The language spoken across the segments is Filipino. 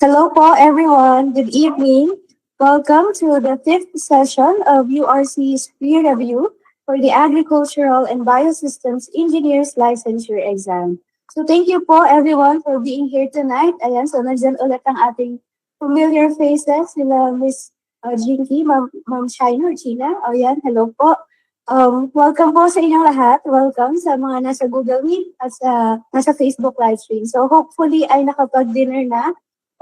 Hello po everyone. Good evening. Welcome to the fifth session of URC's peer review for the Agricultural and Biosystems Engineers Licensure Exam. So thank you po everyone for being here tonight. Ayan, so nandyan ulit ang ating familiar faces, sila Miss Jinky, Ma'am China or China. Ayan, hello po. Welcome po sa inyong lahat. Welcome sa mga nasa Google Meet at nasa Facebook live stream. So hopefully ay nakapag-dinner na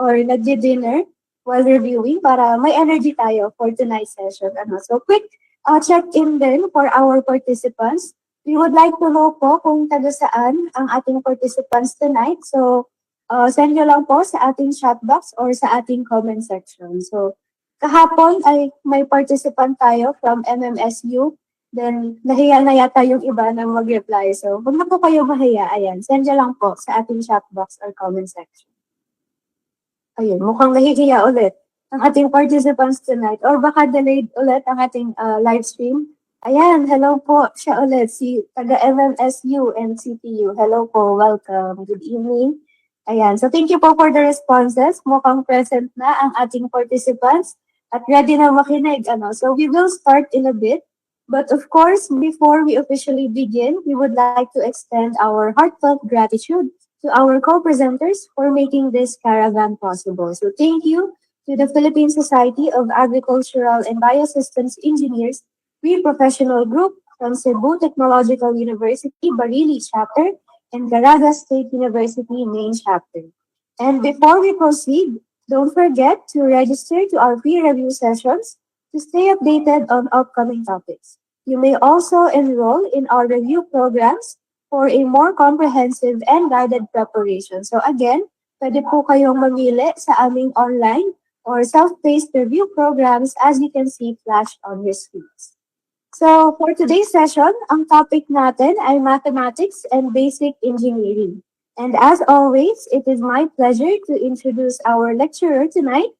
or nagdi-dinner while reviewing para may energy tayo for tonight's session. So quick check-in din for our participants. We would like to know po kung taga saan ang ating participants tonight. So send nyo lang po sa ating chat box or sa ating comment section. So kahapon ay may participant tayo from MMSU. Then, nahiya na yata yung iba na mag-reply. So, huwag na po kayo mahiya. Ayan, send nyo lang po sa ating chat box or comment section. Ayun, mukhang nahihiya ulit ang ating participants tonight. Or baka delayed ulit ang ating live stream. Ayan, hello po siya ulit, si taga MMSU and CTU. Hello po, welcome. Good evening. Ayan, so thank you po for the responses. Mukhang present na ang ating participants at ready na makinig. So we will start in a bit. But of course, before we officially begin, we would like to extend our heartfelt gratitude to our co-presenters for making this caravan possible. So thank you to the Philippine Society of Agricultural and Biosystems Engineers Pre-Professional Group from Cebu Technological University, Barili Chapter, and Caraga State University Main Chapter. And before we proceed, don't forget to register to our peer review sessions to stay updated on upcoming topics. You may also enroll in our review programs for a more comprehensive and guided preparation. So again, pwede po kayong mamili sa aming online or self-paced review programs as you can see flashed on your screens. So for today's session, ang topic natin ay mathematics and basic engineering. And as always, it is my pleasure to introduce our lecturer tonight.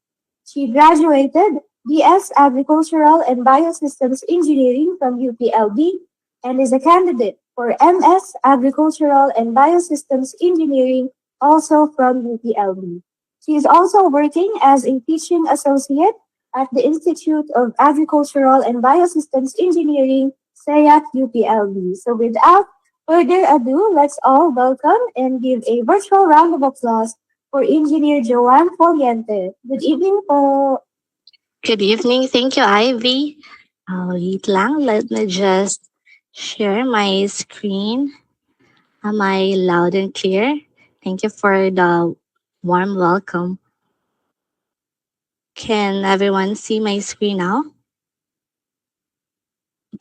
She graduated BS Agricultural and Biosystems Engineering from UPLB and is a candidate for MS Agricultural and Biosystems Engineering also from UPLB. She is also working as a teaching associate at the Institute of Agricultural and Biosystems Engineering, SEAC UPLB. So without further ado, let's all welcome and give a virtual round of applause for Engineer Joanne Foliente. Good evening po. Good evening. Thank you, Ivy. Wait lang. Let me just share my screen. Am I loud and clear? Thank you for the warm welcome. Can everyone see my screen now?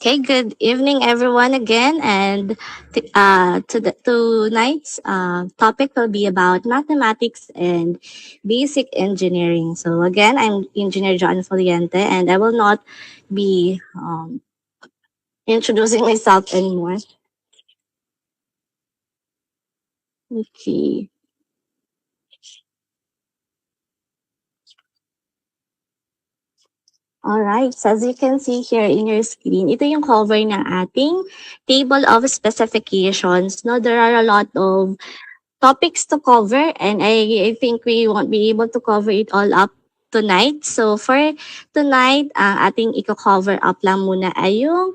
Okay, good evening, everyone, again. And tonight's topic will be about mathematics and basic engineering. So again, I'm Engineer John Foliente, and I will not be introducing myself anymore. Okay. Alright, so as you can see here in your screen, ito yung cover ng ating table of specifications. No, there are a lot of topics to cover, and I think we won't be able to cover it all up tonight. So for tonight, ang ating i-cover up lang muna ay yung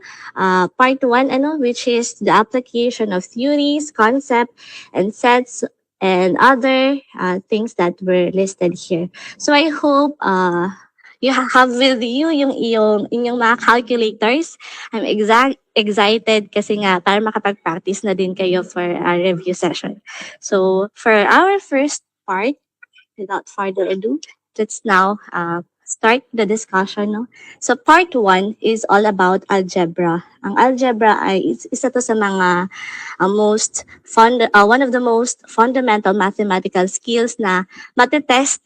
part 1, which is the application of theories, concept, and sets, and other things that were listed here. So I hope you have with you yung inyong mga calculators. I'm excited kasi nga para makapag-practice na din kayo for our review session. So for our first part, without further ado, let's now start the discussion. No? So part 1 is all about algebra. Ang algebra ay isa to sa mga one of the most fundamental mathematical skills na matetest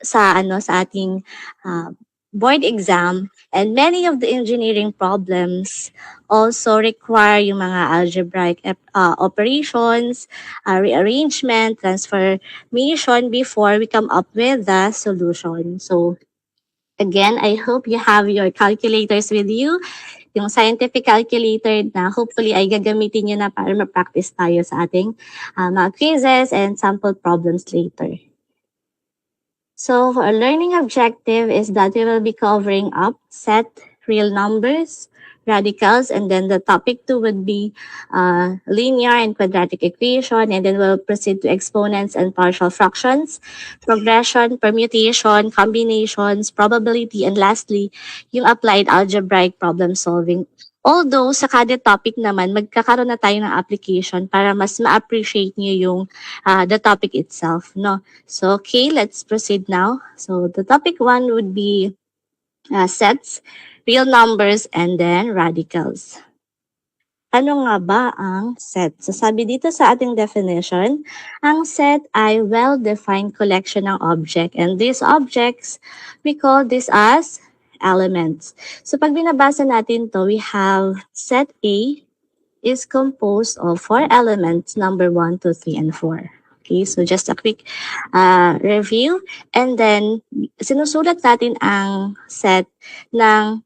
sa ating board exam, and many of the engineering problems also require yung mga algebraic operations, rearrangement, transformation before we come up with the solution. So again, I hope you have your calculators with you, yung scientific calculator na hopefully ay gagamitin nyo na para ma-practice tayo sa ating mga quizzes and sample problems later. So our learning objective is that we will be covering up set, real numbers, radicals, and then the topic 2 would be linear and quadratic equation, and then we'll proceed to exponents and partial fractions, progression, permutation, combinations, probability, and lastly, yung applied algebraic problem solving. Although sa kada topic naman, magkakaroon na tayo ng application para mas ma-appreciate nyo yung the topic itself, no? So, okay, let's proceed now. So, the topic 1 would be sets, real numbers, and then radicals. Ano nga ba ang set? So, sabi dito sa ating definition, ang set ay well-defined collection ng object. And these objects, we call this as elements. So, pag binabasa natin to, we have set A is composed of 4 elements, number 1, 2, 3, and 4. Okay, so just a quick review. And then, sinusulat natin ang set ng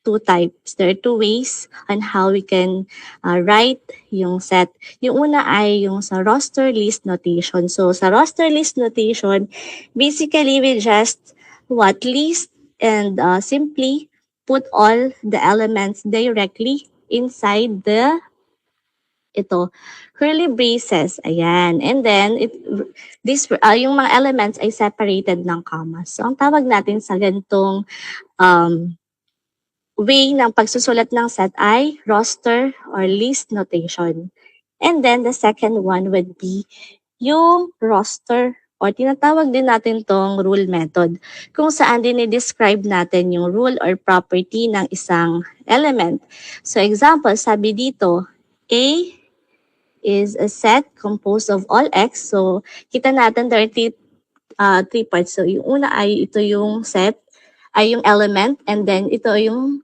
two types. There are two ways on how we can write yung set. Yung una ay yung sa roster list notation. So, sa roster list notation, basically we just list and simply put all the elements directly inside the curly braces, ayan. And then, yung mga elements ay separated ng commas. So, ang tawag natin sa ganitong way ng pagsusulat ng set ay roster or list notation. And then, the second one would be yung roster or tinatawag din natin tong rule method kung saan din i-describe natin yung rule or property ng isang element. So, example, sabi dito, A is a set composed of all x. So, kita natin there are three parts. So, yung una ay ito yung set, ay yung element, and then ito yung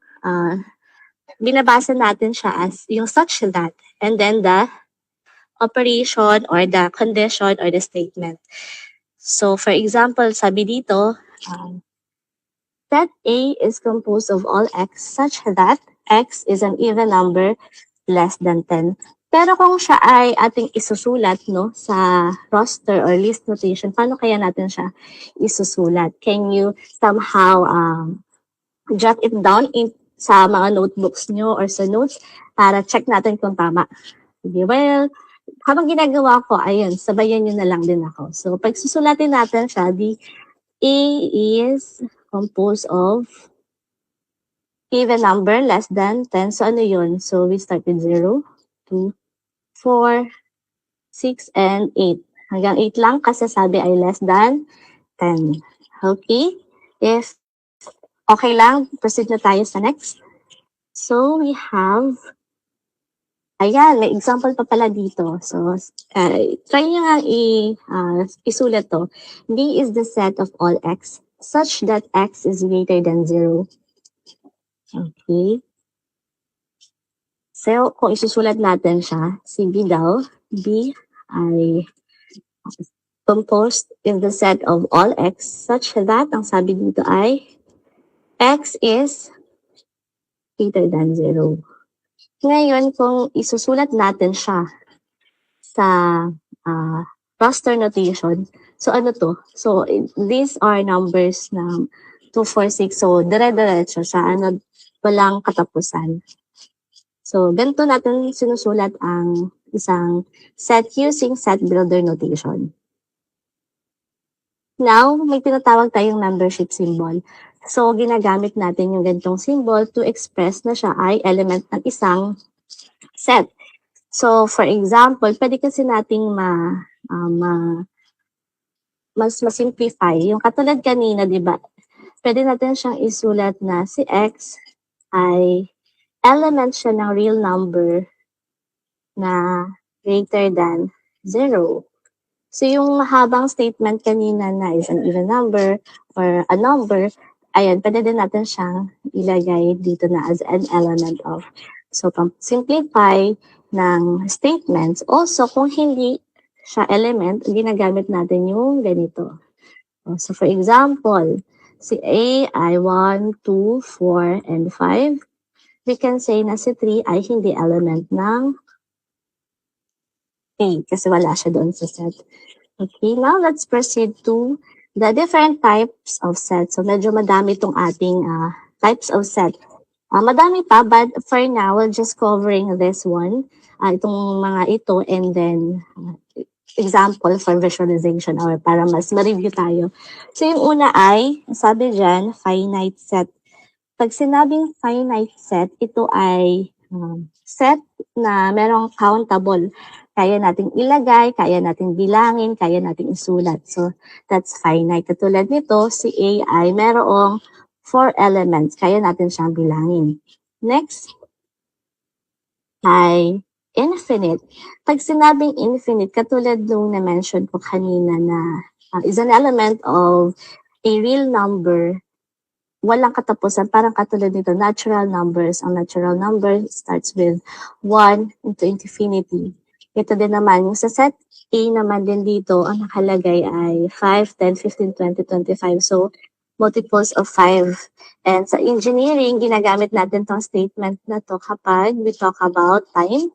binabasa natin siya as yung such that, and then the operation or the condition or the statement. So, for example, sabi dito, set A is composed of all x such that x is an even number less than 10. Pero kung siya ay ating isusulat no sa roster or list notation, paano kaya natin siya isusulat? Can you somehow jot it down sa mga notebooks nyo or sa notes para check natin kung tama? Sige, well, habang ginagawa ko, ayun, sabayan nyo na lang din ako. So, pag susulatin natin siya, the A is composed of even number less than 10. So, ano yun? So, we start with 0, 2, 4, 6, and 8. Hanggang 8 lang kasi sabi ay less than 10. Okay? If okay lang, proceed na tayo sa next. So, we have, ayan, may example pa pala dito. So, try nyo nga isulat to. B is the set of all x such that x is greater than 0. Okay. So, kung isusulat natin siya, si B daw, B ay composed in the set of all x such that, ang sabi dito ay, x is greater than 0. Ngayon, kung isusulat natin siya sa roster notation, so ano to? So, these are numbers na 2, 4, 6. So, dire-diretso siya, walang katapusan. So, ganito natin sinusulat ang isang set using set builder notation. Now, may tinatawag tayong membership symbol. So, ginagamit natin yung ganitong symbol to express na siya ay element ng isang set. So, for example, pwede kasi nating mas simplify. Yung katulad kanina, di ba? Pwede natin siyang isulat na si x ay element siya ng real number na greater than 0. So, yung mahabang statement kanina na is an even number or a number, ayan, pwede din natin siyang ilagay dito na as an element of. So, simplify ng statements. Also, kung hindi siya element, ginagamit natin yung ganito. So, for example, si A ay 1, 2, 4, and 5. We can say na si 3 ay hindi element ng A kasi wala siya doon sa set. Okay, now let's proceed to the different types of set. So medyo madami itong ating types of set. Madami pa, but for now, we're just covering this one, itong mga ito, and then example for visualization or para mas ma-review tayo. So yung una ay, sabi dyan, finite set. Pag sinabing finite set, ito ay set na merong countable. Kaya nating ilagay, kaya nating bilangin, kaya nating isulat. So that's finite. Katulad nito, si A ay merong 4 elements. Kaya natin siyang bilangin. Next ay infinite. Pag sinabing infinite, katulad nung na-mention ko kanina na is an element of a real number, walang katapusan, parang katulad nito, natural numbers. Ang natural number starts with 1 into infinity. Ito din naman, yung sa set A naman din dito, ang nakalagay ay 5, 10, 15, 20, 25. So, multiples of 5. And sa engineering, ginagamit natin tong statement na to kapag we talk about time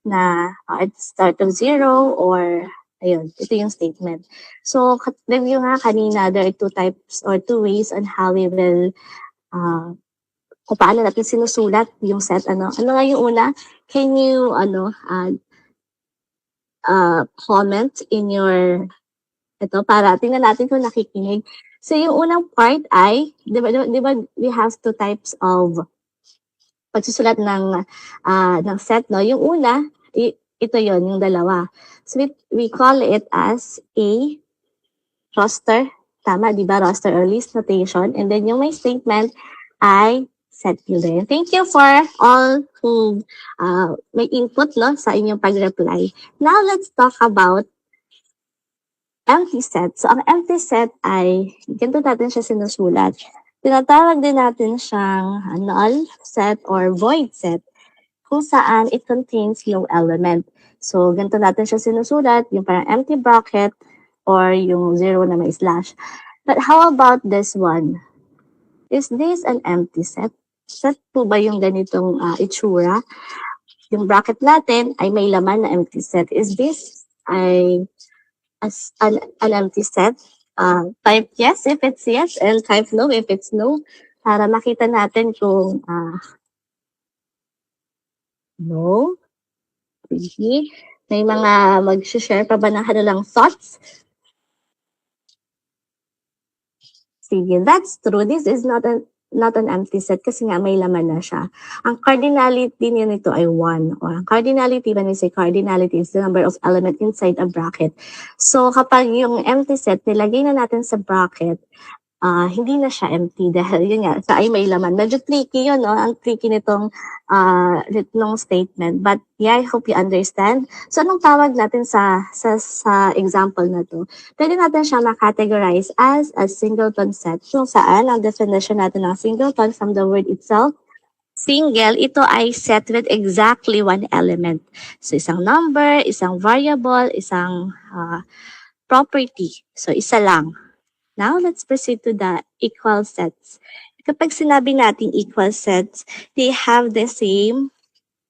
na at the start of 0 or ayun, ito yung statement. So, review nga kanina, there are 2 types or 2 ways on how we will kung paano natin sinusulat yung set. Ano nga yung una? Can you comment in your ito para tingnan natin kung nakikinig. So yung unang part ay, di ba we have 2 types of pagsusulat ng set, no? Yung una, ito yon yung dalawa. So we call it as a roster. Tama, di ba? Roster or list notation. And then yung may statement ay set fielder. Thank you for all who may input, no, sa inyong pag-reply. Now, let's talk about empty set. So, ang empty set ay, ganito natin siya sinusulat. Tinatawag din natin siyang null set or void set kung saan it contains no element. So, ganito natin siya sinusulat, yung parang empty bracket or yung 0 na may slash. But how about this one? Is this an empty set? Set po ba yung ganitong itsura? Yung bracket natin ay may laman na empty set. Is this as an empty set? Type yes if it's yes and type no if it's no para makita natin kung no. Sige. May mga mag-share pa ba ng kanilang thoughts? Sige, that's true. This is not an empty set kasi nga may laman na siya. Ang cardinality niya nito ay 1. Ang cardinality, when we say cardinality, is the number of element inside a bracket. So kapag yung empty set, nilagay na natin sa bracket, hindi na siya empty dahil yun nga, sa ay may laman. Medyo tricky yun, no? Ang tricky nitong statement. But yeah, I hope you understand. So anong tawag natin sa example na to? Pwede natin siya ma-categorize as a singleton set. Kung saan, ang definition natin ng singleton from the word itself, single, ito ay set with exactly one element. So isang number, isang variable, isang property. So isa lang. Now, let's proceed to the equal sets. Kapag sinabi natin equal sets, they have the same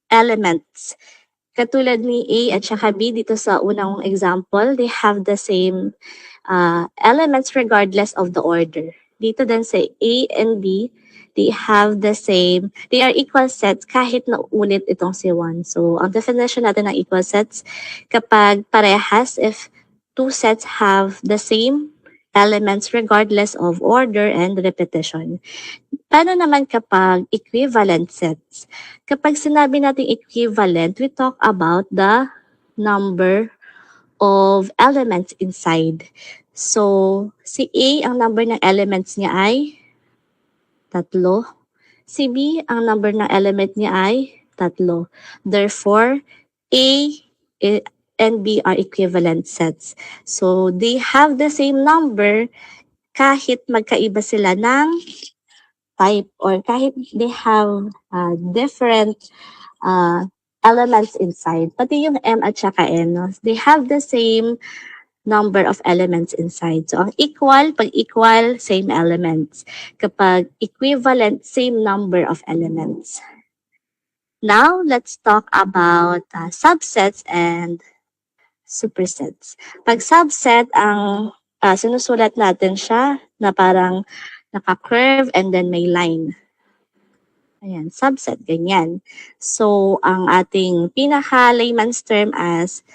elements. Katulad ni A at saka B dito sa unang example, they have the same elements regardless of the order. Dito din sa A and B, they have the same, they are equal sets kahit na ulit itong si 1. So, ang definition natin ng equal sets, kapag parehas, if 2 sets have the same elements regardless of order and repetition. Paano naman kapag equivalent sets? Kapag sinabi natin equivalent, we talk about the number of elements inside. So, si A, ang number ng elements niya ay 3. Si B, ang number ng element niya ay 3. Therefore, A and B are equivalent sets. So, they have the same number kahit magkaiba sila ng type or kahit they have different elements inside. Pati yung M at saka N, no? They have the same number of elements inside. So, ang equal, pag equal, same elements. Kapag equivalent, same number of elements. Now, let's talk about subsets and supersets. Pag subset, ang sinusulat natin siya na parang naka-curve and then may line. Ayan, subset, ganyan. So, ang ating pinaka-layman's term as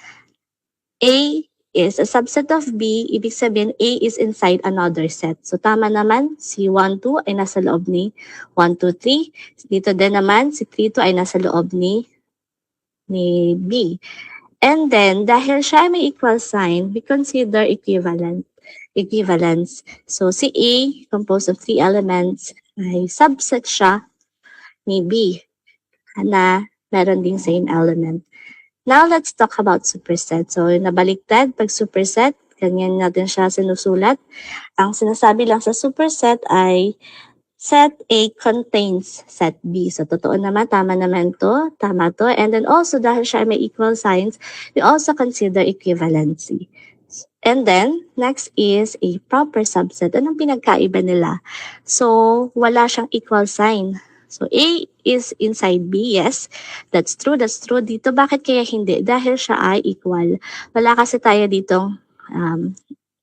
A is a subset of B, ibig sabihin A is inside another set. So, tama naman, si 1, 2 ay nasa loob ni 1, 2, 3. Dito din naman, si 3, 2 ay nasa loob ni B. And then, dahil siya ay may equal sign, we consider equivalence. So, si A, composed of 3 elements, ay subset siya ni B na meron ding same element. Now, let's talk about superset. So, nabaliktad, pag superset, ganyan natin siya sinusulat. Ang sinasabi lang sa superset ay set A contains set B. So, totoo naman, tama naman to, tama to. And then also, dahil siya may equal signs, we also consider equivalency. And then, next is a proper subset. Anong pinagkaiba nila? So, wala siyang equal sign. So, A is inside B, yes. That's true, that's true. Dito, bakit kaya hindi? Dahil siya ay equal. Wala kasi tayo ditong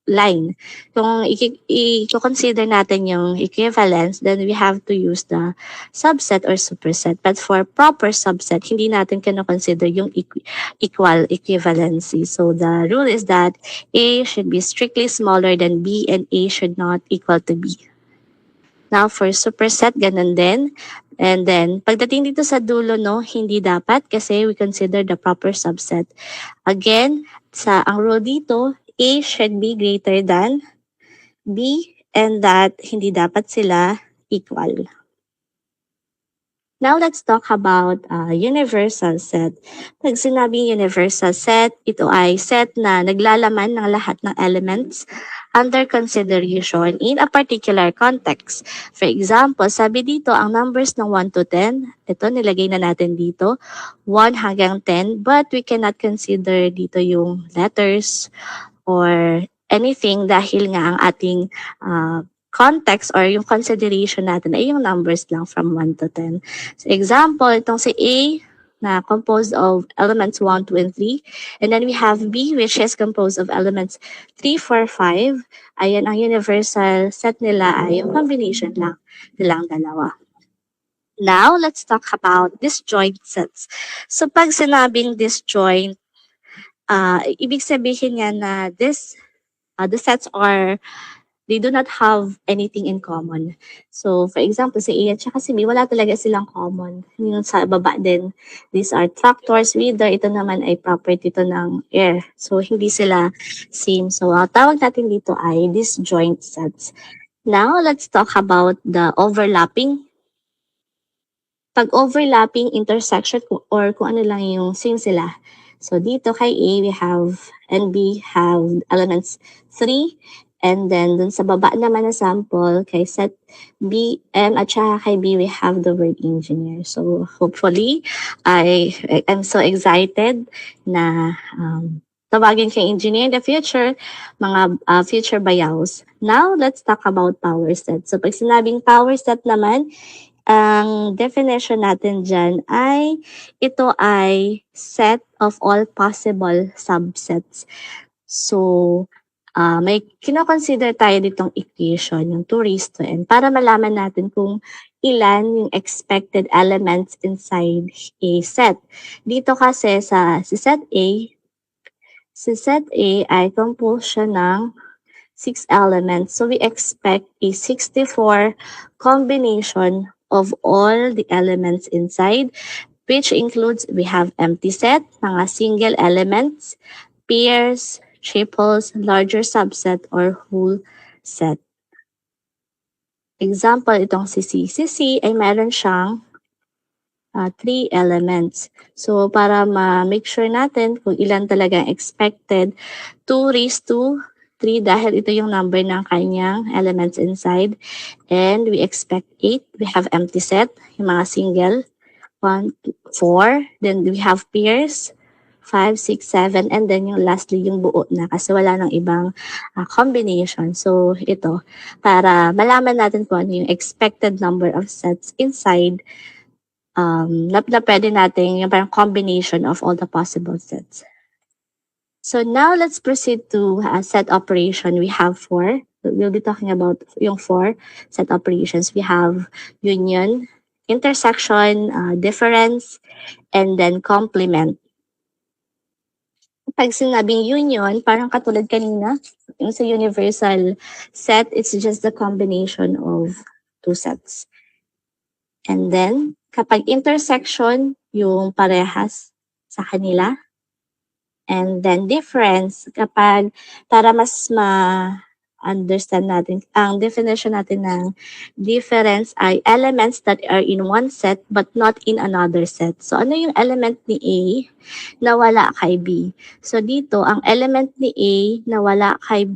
line. Kung i-consider natin yung equivalence, then we have to use the subset or superset. But for proper subset, hindi natin kino-consider yung equal equivalency. So the rule is that A should be strictly smaller than B and A should not equal to B. Now for superset, ganun din. And then, pagdating dito sa dulo, no, hindi dapat kasi we consider the proper subset. Again, ang rule dito, A should be greater than B and that hindi dapat sila equal. Now, let's talk about universal set. Pag sinabing universal set, ito ay set na naglalaman ng lahat ng elements under consideration in a particular context. For example, sabi dito, ang numbers ng 1 to 10, ito nilagay na natin dito, 1 hanggang 10, but we cannot consider dito yung letters or anything dahil nga ang ating context or yung consideration natin ay yung numbers lang from 1 to 10. So example, itong si A na composed of elements 1, 2, and 3. And then we have B which is composed of elements 3, 4, 5. Ayan, ang universal set nila ay yung combination lang nilang dalawa. Now, let's talk about disjoint sets. So pag sinabing disjoint, ibig sabihin niya na the sets they do not have anything in common. So, for example, si A at saka si B, wala talaga silang common. Yung sa baba din, these are tractors, reader, ito naman ay property to ng air. So, hindi sila same. So, tawag natin dito ay disjoint sets. Now, let's talk about the overlapping. Pag overlapping intersection or kung ano lang yung same sila. So, dito kay A, we have, and B have elements 3, and then dun sa baba naman na sample, kay set B, M, at saka kay B, we have the word engineer. So, hopefully, I'm so excited na tawagin kay engineer in the future, mga future bayaws. Now, let's talk about power set. So, pag sinabing power set naman, ang definition natin dyan ay ito ay set of all possible subsets. So, may kinoconsider tayo ditong equation, yung 2 raised to n, para malaman natin kung ilan yung expected elements inside a set. Dito kasi si set A ay composed siya ng 6 elements. So, we expect a 64 combination of all the elements inside, which includes, we have empty set, mga single elements, pairs, triples, larger subset, or whole set. Example, itong si C. Si C ay meron siyang 3 elements. So, para ma-make sure natin kung ilan talaga expected, 2 raised to 3 dahil ito yung number ng kanyang elements inside. And we expect 8. We have empty set, yung mga single. 1, 4. Then we have pairs. 5, 6, 7. And then yung lastly, yung buo na kasi wala nang ibang combination. So, ito. Para malaman natin kung ano yung expected number of sets inside na pwede natin yung parang combination of all the possible sets. So now let's proceed to set operation. We have four. We'll be talking about yung four set operations. We have union, intersection, difference, and then complement. Pag sinabing union, parang katulad kanina, yung sa universal set, it's just the combination of two sets. And then, kapag intersection, yung parehas sa kanila. And then difference, kapag para mas ma-understand natin, ang definition natin ng difference ay elements that are in one set but not in another set. So ano yung element ni A na wala kay B? So dito, ang element ni A na wala kay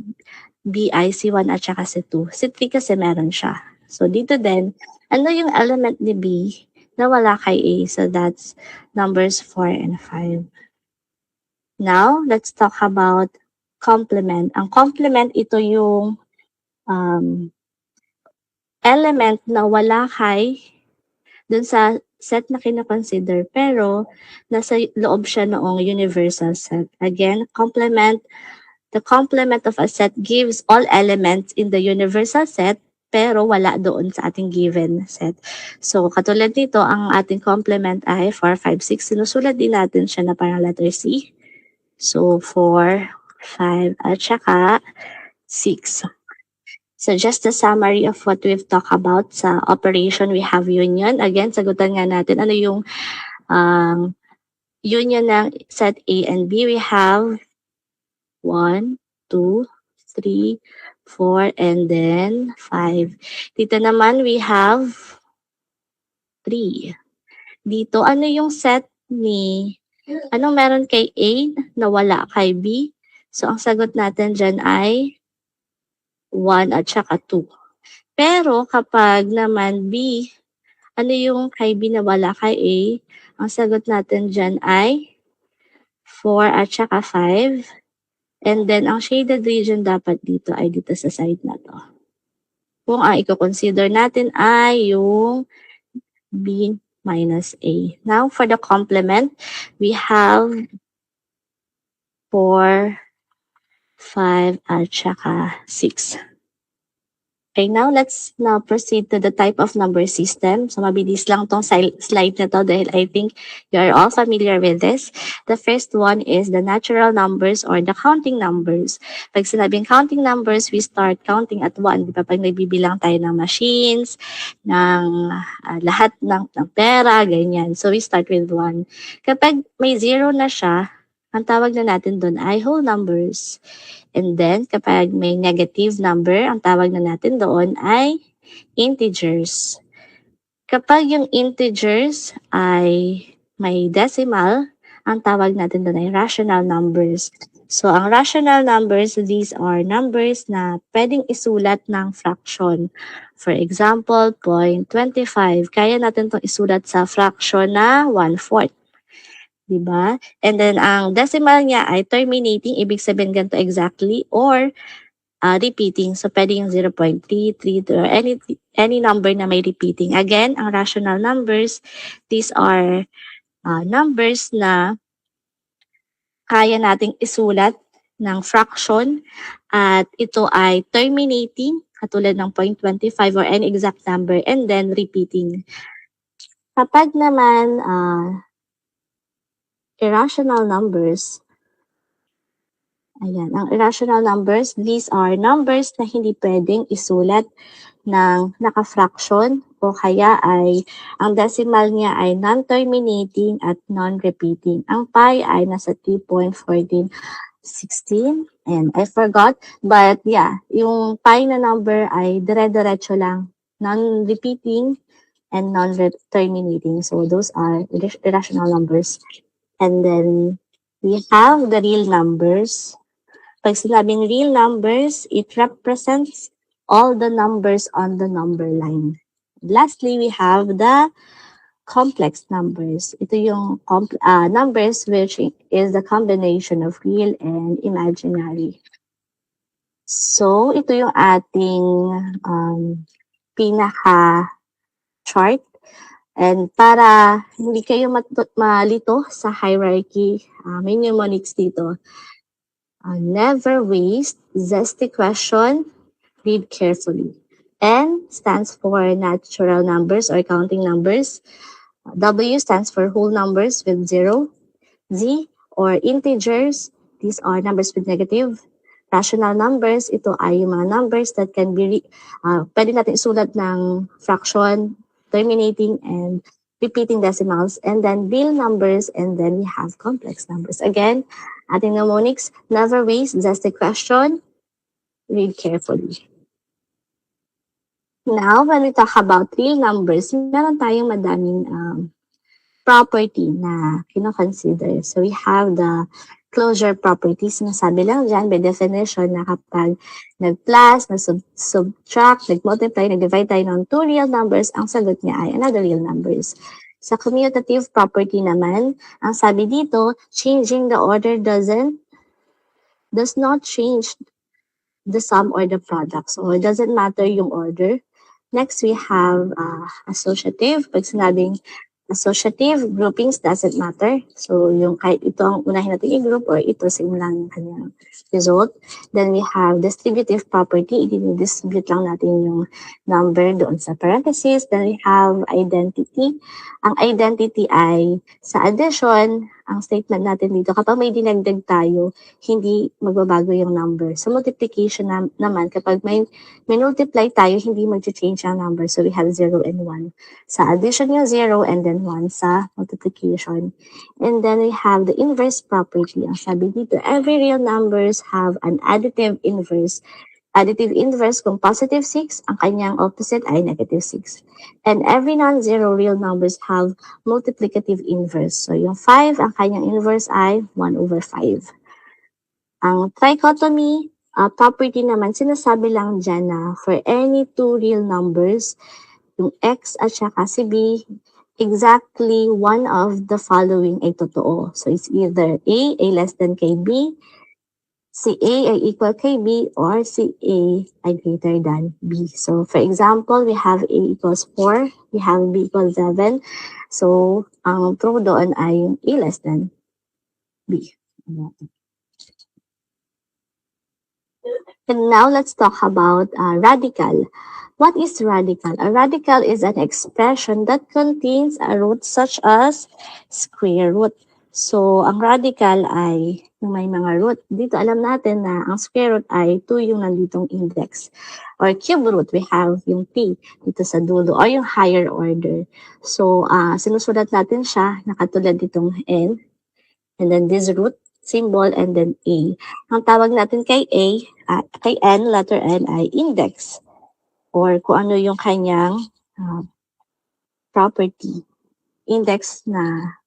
B ay si 1 at saka si 2. Si 3 kasi meron siya. So dito din, ano yung element ni B na wala kay A? So that's numbers 4 and 5. Now, let's talk about complement. Ang complement, ito yung element na wala kay dun sa set na kina-consider pero nasa loob siya noong universal set. Again, complement, the complement of a set gives all elements in the universal set pero wala doon sa ating given set. So, katulad nito, ang ating complement ay 4, 5, 6. Sinusulat din natin siya na parang letter C. So, 4, 5, at saka 6. So, just a summary of what we've talked about sa operation, we have union. Again, sagutan nga natin ano yung union ng set A and B. We have 1, 2, 3, 4, and then 5. Dito naman, we have 3. Dito, ano yung set ni anong meron kay A na wala kay B? So, ang sagot natin dyan ay 1 at saka 2. Pero kapag naman B, ano yung kay B na wala kay A? Ang sagot natin dyan ay 4 at saka 5. And then, ang shaded region dapat dito ay dito sa side na to. Kung ang i-consider natin ay yung B minus A. Now, for the complement, we have 4, 5, at saka 6. Okay, now let's now proceed to the type of number system. So, mabilis lang tong slide na to dahil I think you are all familiar with this. The first one is the natural numbers or the counting numbers. Pag sinabing counting numbers, we start counting at 1. Di ba? Pag nagbibilang tayo ng machines, ng lahat ng pera, ganyan. So, we start with 1. Kapag may 0 na siya, ang tawag na natin doon ay whole numbers. And then, kapag may negative number, ang tawag na natin doon ay integers. Kapag yung integers ay may decimal, ang tawag natin doon ay rational numbers. So, ang rational numbers, these are numbers na pwedeng isulat ng fraction. For example, 0.25. Kaya natin itong isulat sa fraction na 1/4. Diba? And then, ang decimal niya ay terminating, ibig sabihin ganito exactly, or repeating. So, pwede yung 0.3, or any number na may repeating. Again, ang rational numbers, these are numbers na kaya nating isulat ng fraction at ito ay terminating, katulad ng 0.25 or any exact number, and then repeating. Kapag naman irrational numbers, ayan, ang irrational numbers, these are numbers na hindi pwedeng isulat ng naka-fraction o kaya ay ang decimal niya ay non-terminating at non-repeating. Ang pi ay nasa 3.1416 and I forgot, but yeah, yung pi na number ay dire-diretso lang, non-repeating and non-terminating. So those are irrational numbers. And then we have the real numbers. Pag sinabing real numbers, it represents all the numbers on the number line. Lastly, we have the complex numbers. Ito yung numbers which is the combination of real and imaginary. So, ito yung ating pinaka-chart. And para hindi kayo malito sa hierarchy, may mnemonics dito. Never waste, zesty question, read carefully. N stands for natural numbers or counting numbers. W stands for whole numbers with 0. Z or integers, these are numbers with negative. Rational numbers, ito ay yung mga numbers that can be, pwede natin isulat ng fraction, terminating, and repeating decimals. And then real numbers, and then we have complex numbers. Again, ating mnemonics, never waste, just a question, read carefully. Now, when we talk about real numbers, meron tayong madaming property na kino-consider. So we have the closure properties na sabi lang dyan by definition na kapag nag-plus, nag-subtract, nag-multiply, nag-divide tayo ng two real numbers, ang sagot niya ay another real numbers. Sa commutative property naman, ang sabi dito, changing the order does not change the sum or the product. So it doesn't matter yung order. Next, we have associative. Pag sinabing associative, groupings doesn't matter. So, yung kahit ito ang unahin natin i-group or ito same lang yung kanyang result. Then we have distributive property. I-distribute lang natin yung number doon sa parentheses. Then we have identity. Ang identity ay sa addition, ang statement natin dito, kapag may dinagdag tayo, hindi magbabago yung number. Sa multiplication naman, kapag may multiply tayo, hindi mag-change ang number. So we have 0 and 1. Sa addition yung 0 and then 1 sa multiplication. And then we have the inverse property. Ang sabi dito, every real numbers have an additive inverse. Additive inverse, kung positive 6, ang kanyang opposite ay negative 6. And every non-zero real numbers have multiplicative inverse. So yung 5, ang kanyang inverse ay 1 over 5. Ang trichotomy property naman, sinasabi lang dyan na for any two real numbers, yung x at saka si b, exactly one of the following ay totoo. So it's either a less than kb, si A ay equal kay B, or si A ay greater than B. So, for example, we have A equals 4, we have B equals 7. So, ang true doon ay A less than B. And now, let's talk about radical. What is radical? A radical is an expression that contains a root such as square root. So, ang radical ay yung may mga root. Dito alam natin na ang square root ay 2 yung nanditong index. Or cube root, we have yung p dito sa dulo or yung higher order. So, sinusulat natin siya na katulad ditong n. And then this root symbol and then a. Ang tawag natin kay a, kay n, letter n ay index. Or kung ano yung kanyang property. Index na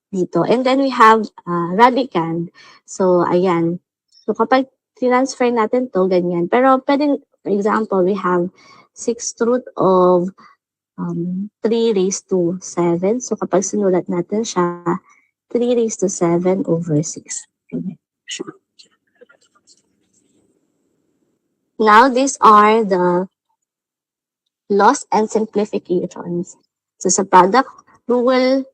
dito. And then we have radicand. So, ayan. So, kapag transfer natin to ganyan. Pero, pwede, for example, we have 6th root of 3 raised to 7. So, kapag sinulat natin siya, 3 raised to 7 over 6. Now, these are the loss and simplifications. So, sa product rule,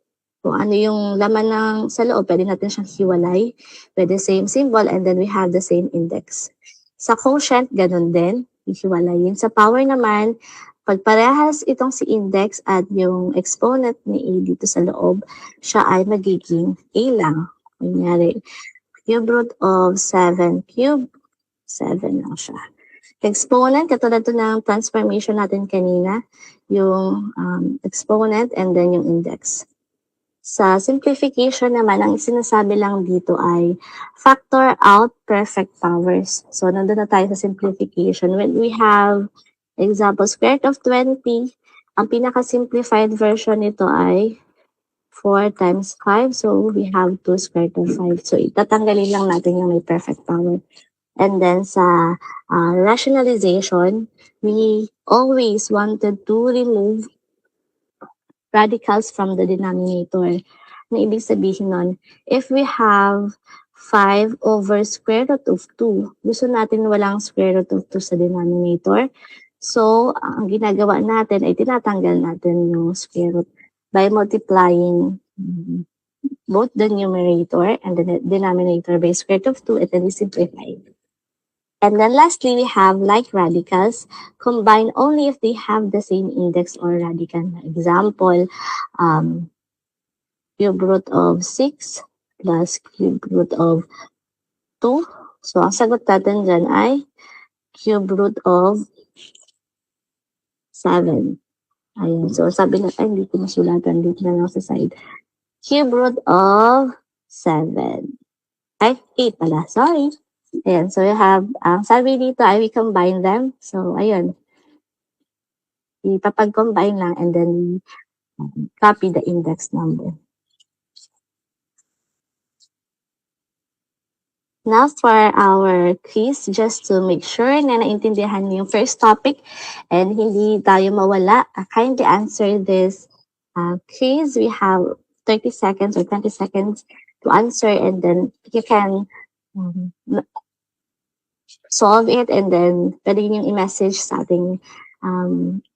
kung ano yung laman ng sa loob, pwede natin siyang hiwalay. Pwede same symbol and then we have the same index. Sa quotient, ganun din, hiwalayin. Sa power naman, pag parehas itong si index at yung exponent ni A dito sa loob, siya ay magiging A lang. Kunyari, cube root of 7 cube, 7 lang siya. Exponent, katulad to ng transformation natin kanina, yung exponent and then yung index. Sa simplification naman, ang sinasabi lang dito ay factor out perfect powers. So, nandun na tayo sa simplification. When we have example, square root of 20, ang pinaka-simplified version nito ay 4 times 5. So, we have 2 square root of 5. So, itatanggalin lang natin yung may perfect power. And then sa rationalization, we always wanted to remove radicals from the denominator. Na ibig sabihin nun, if we have 5 over square root of 2, gusto natin walang square root of 2 sa denominator. So, ang ginagawa natin ay tinatanggal natin yung square root by multiplying both the numerator and the denominator by square root of 2, and then we simplify. And then lastly, we have like radicals, combine only if they have the same index or radical. Example, cube root of 6 plus cube root of 2. So, ang sagot natin dyan ay cube root of 7. Ayan. So, sabi na, ay, hindi ko masulatan. Dito na lang sa side. Cube root of 7. Ay, 8 pala. Sorry. Ayan. So, you have, ang sabi dito ay we combine them. So, ayun. Ipapag-combine lang and then we copy the index number. Now, for our quiz, just to make sure na naintindihan niyo yung first topic and hindi tayo mawala, kindly answer this quiz. We have 30 seconds or 20 seconds to answer, and then you can solve it, and then pwede nyo i-message sa ating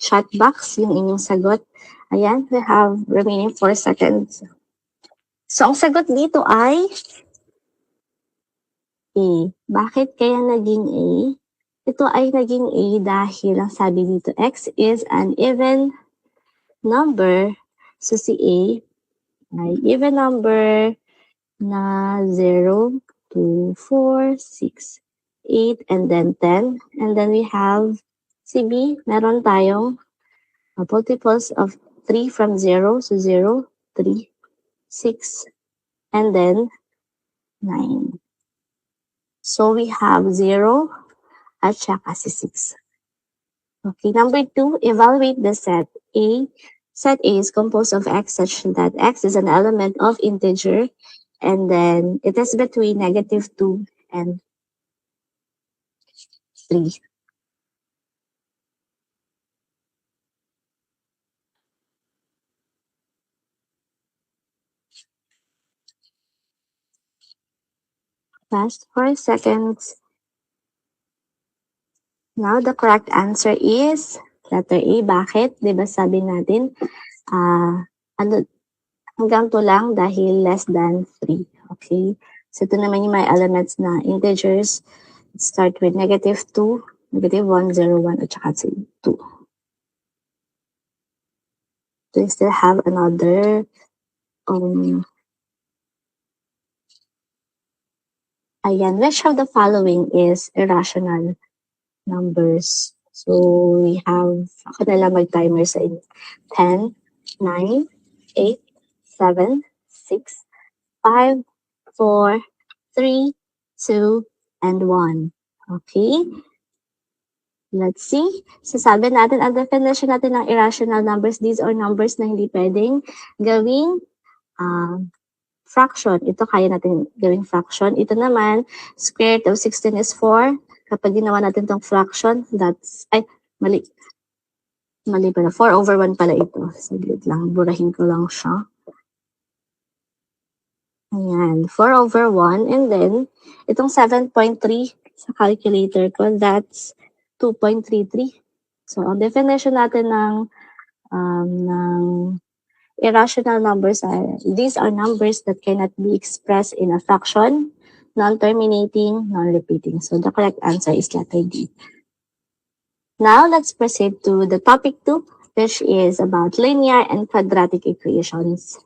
chat box yung inyong sagot. Ayan, we have remaining 4 seconds. So, ang sagot dito ay A. Bakit kaya naging A? Ito ay naging A dahil ang sabi dito, X is an even number. So, si A ay even number na 0, 2, 4, 6, 8, and then 10. And then we have si B, meron tayong multiples of 3 from 0. So, 0, 3, 6, and then 9. So, we have 0 at saka si 6. Okay, number 2, evaluate the set A. Set A is composed of X such that X is an element of integer, and then it is between -2 and 3. Last 4 seconds. Now, the correct answer is letter A. Bakit? Diba sabi natin, hanggang 2 lang dahil less than 3. Okay? So, ito naman yung may elements na integers. Let's start with -2, -1, 0, 1, at saka 2. So, we still have another ayan, which of the following is irrational numbers? So, we have, ako na lang mag-timer sa inyo. 10, 9, 8, 7, 6, 5, 4, 3, 2, and 1. Okay? Let's see. Sasabi natin, ang definition natin ng irrational numbers, these are numbers na hindi pwedeng gawing fraction. Ito kaya natin gawing fraction. Ito naman, square root of 16 is 4. Kapag ginawa natin tong fraction, that's, ay, mali. Mali pala. 4/1 pala ito. Saglit lang. Burahin ko lang siya. Ayan. 4/1. And then, itong 7.3 sa calculator ko, that's 2.33. So, ang definition natin ng irrational numbers are, these are numbers that cannot be expressed in a fraction, non-terminating, non-repeating. So the correct answer is letter D. Now let's proceed to the topic 2, which is about linear and quadratic equations.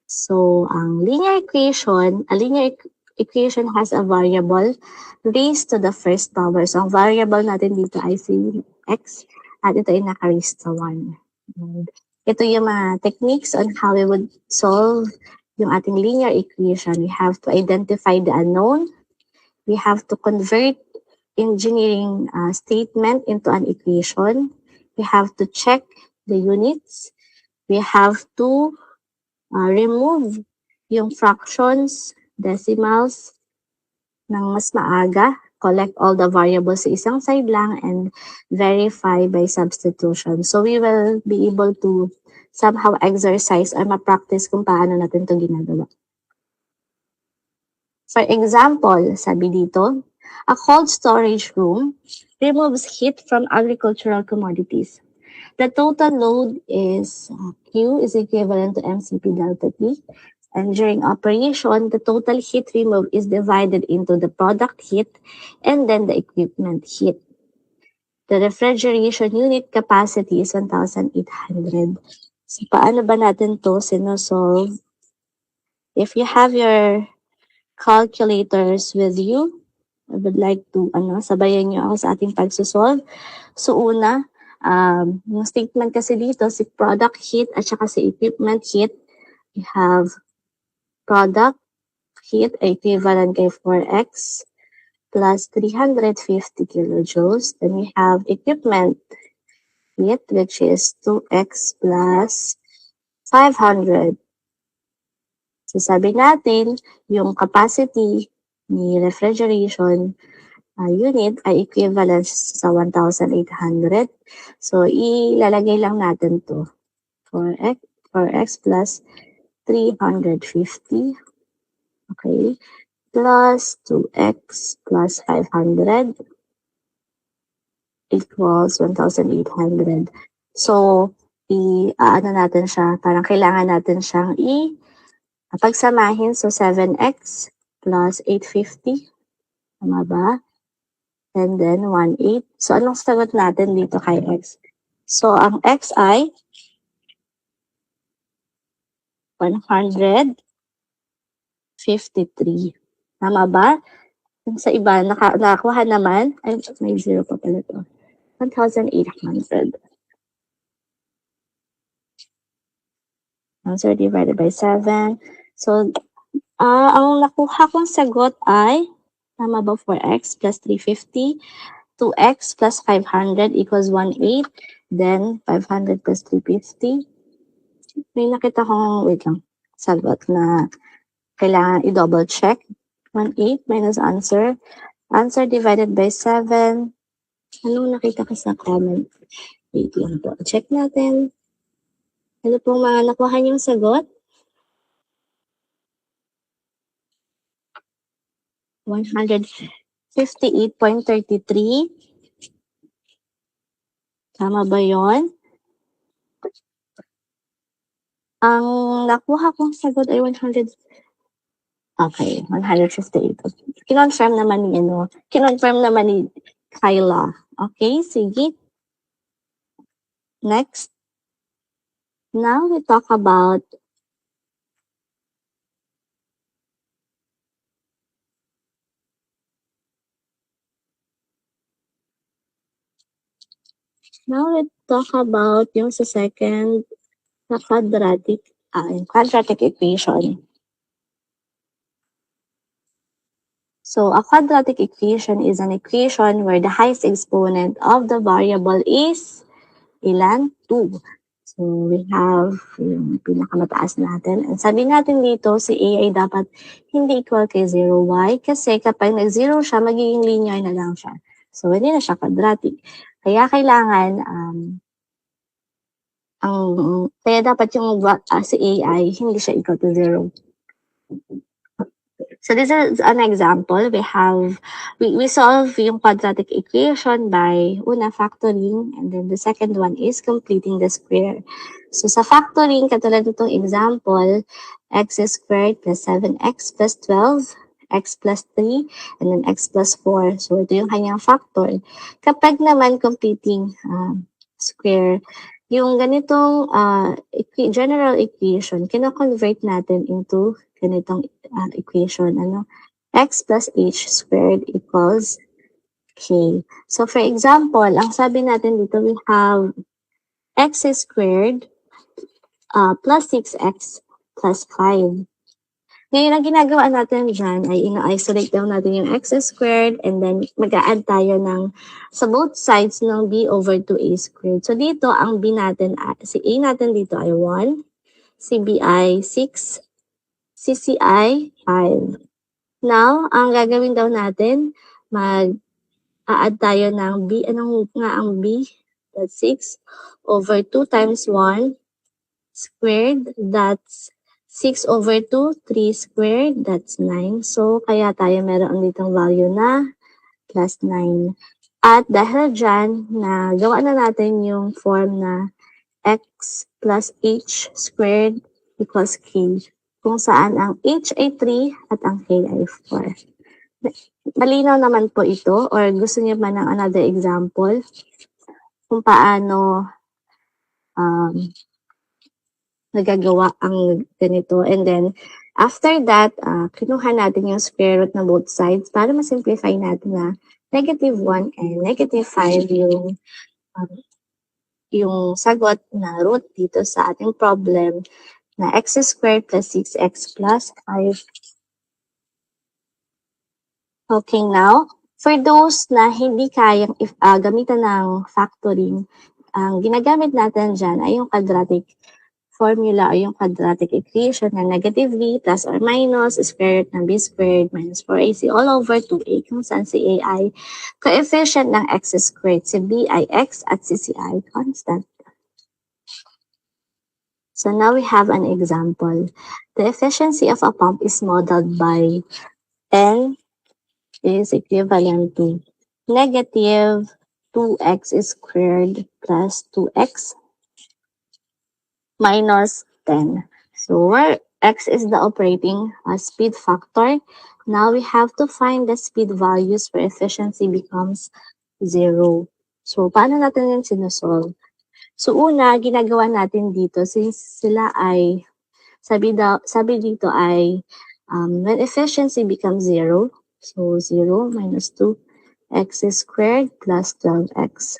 So ang linear equation, a linear equation has a variable raised to the first power. So ang variable natin dito ay si x, at ito ay naka-raised sa 1. And ito yung mga techniques on how we would solve yung ating linear equation. We have to identify the unknown. We have to convert engineering statement into an equation. We have to check the units. We have to remove yung fractions, decimals ng mas maaga. Collect all the variables sa isang side lang and verify by substitution. So we will be able to somehow exercise or ma-practice kung paano natin ito ginagawa. For example, sabi dito, a cold storage room removes heat from agricultural commodities. The total load is Q is equivalent to MCP delta T. And during operation, the total heat removed is divided into the product heat and then the equipment heat. The refrigeration unit capacity is 1,800. So, paano ba natin to sinosolve? If you have your calculators with you, I would like to sabayan niyo ako sa ating pagsosolve. So, una, yung statement kasi dito, si product heat at saka si equipment heat, we have product heat equivalent kay 4x plus 350 kilojoules. Then we have equipment heat, which is 2x plus 500. So sabi natin, yung capacity ni refrigeration unit ay equivalent sa 1,800. So ilalagay lang natin to 4x plus 350. Okay. Plus 2x plus 500 equals 1,800. So, natin siya, parang kailangan natin siyang pagsamahin. So, 7x plus 850. Tama ba? And then, 1,8. So, anong sagot natin dito kay x? So, ang x ay 153. Tama ba? Sa iba, nakakuha naman, ay, may 0 pa pala to. 1,800. Answer divided by 7. So, ang nakuha kong sagot ay, tama ba, 4x plus 350, 2x plus 500 equals 1,8, then 500 plus 350. May nakita kong, wait lang, sagot na kailangan i-double check. 1,8 minus answer. Answer divided by 7. Anong nakita ko sa comment? Wait lang po. Check natin. Ano pong mga nakuha niyong sagot? 158.33. Tama ba yon? Ang nakuha kong sagot ay 100. Okay, 158. Kinonfirm naman ni Kyla. Okay, sige. Next. Now we talk about yung sa second na quadratic equation. So a quadratic equation is an equation where the highest exponent of the variable is ilan? 2. So we have yung pinakamataas natin. And sabi natin dito, si A ay dapat hindi equal kay 0. Why? Kasi kapag nag-0 siya, magiging linear na lang siya. So hindi na siya quadratic. Kaya kailangan, kaya dapat yung si A ay hindi siya equal to 0. So this is an example. We solve yung quadratic equation by una factoring, and then the second one is completing the square. So sa factoring, katulad nitong example, x squared plus 7x plus 12, x plus 3, and then x plus 4. So ito yung kanyang factor. Kapag naman completing square, yung ganitong general equation, kino-convert natin into ganitong equation, x plus h squared equals k. So for example, ang sabi natin dito, we have x squared plus 6x plus 5. Ngayon, ang ginagawa natin dyan ay ina-isolate down natin yung x squared, and then mag-a-add tayo sa both sides ng b over 2a squared. So dito, ang b natin, si a natin dito ay 1, si b ay 6, si c ay 5. Now, ang gagawin daw natin, mag-a-add tayo ng b. Anong nga ang b? That's 6 over 2 times 1 squared. That's 6 over 2, 3 squared, that's 9. So, kaya tayo meron ditong value na plus 9. At dahil dyan, gawa na natin yung form na x plus h squared equals k. kung saan ang H ay 3 at ang K ay 4. Malinaw naman po ito, or gusto niyo ba ng another example kung paano nagagawa ang ganito. And then, after that, kinuha natin yung square root na both sides para ma-simplify natin na negative 1 and negative 5 yung sagot na root dito sa ating problem na x squared plus 6x plus 5. Okay, now, for those na hindi kayang gamitan ng factoring, ang ginagamit natin dyan ay yung quadratic formula o yung quadratic equation na negative b plus or minus square root ng b squared minus 4ac all over 2a, kung saan si a ay coefficient ng x squared, si b ay x at si c ay constant. So now we have an example. The efficiency of a pump is modeled by N is equivalent to negative 2x squared plus 2x minus 10. So where x is the operating speed factor, now we have to find the speed values where efficiency becomes 0. So paano natin yan sinusolve? So una, ginagawa natin dito, since sila ay, sabi dito ay, when efficiency becomes 0, so 0 minus 2x squared plus 12x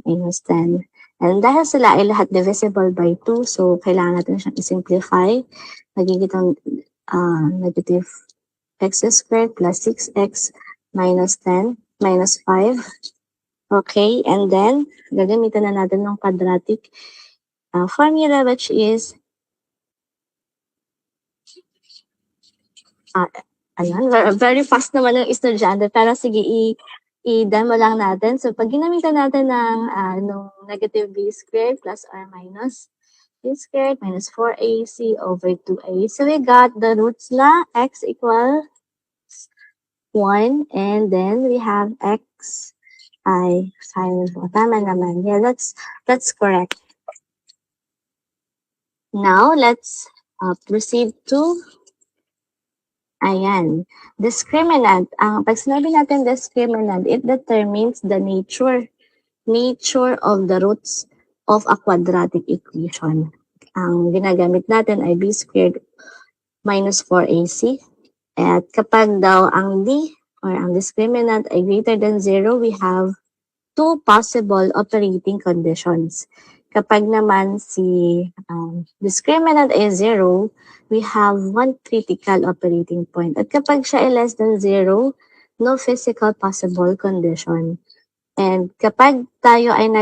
minus 10. And dahil sila ay lahat divisible by 2, so kailangan natin siyang i-simplify. Nagigitang negative x squared plus 6x minus 10 minus 5. Okay, and then, gagamitan na natin ng quadratic formula, which is, ayan, very fast naman ng estudyante, pero sige, i-demo lang natin. So, pag ginamitan natin ng negative b squared plus or minus b squared minus 4ac over 2a. So, we got the roots na x equals 1, and then we have x ay 5. O, tama naman. Yeah, that's correct. Now, let's proceed to, ayan, discriminant. Pag sinabi natin discriminant, it determines the nature of the roots of a quadratic equation. Ang ginagamit natin ay b squared minus 4ac. At kapag daw ang d or ang discriminant ay greater than 0, we have two possible operating conditions. Kapag naman si discriminant ay 0, we have one critical operating point. At kapag siya ay less than 0, no physical possible condition. And kapag tayo ay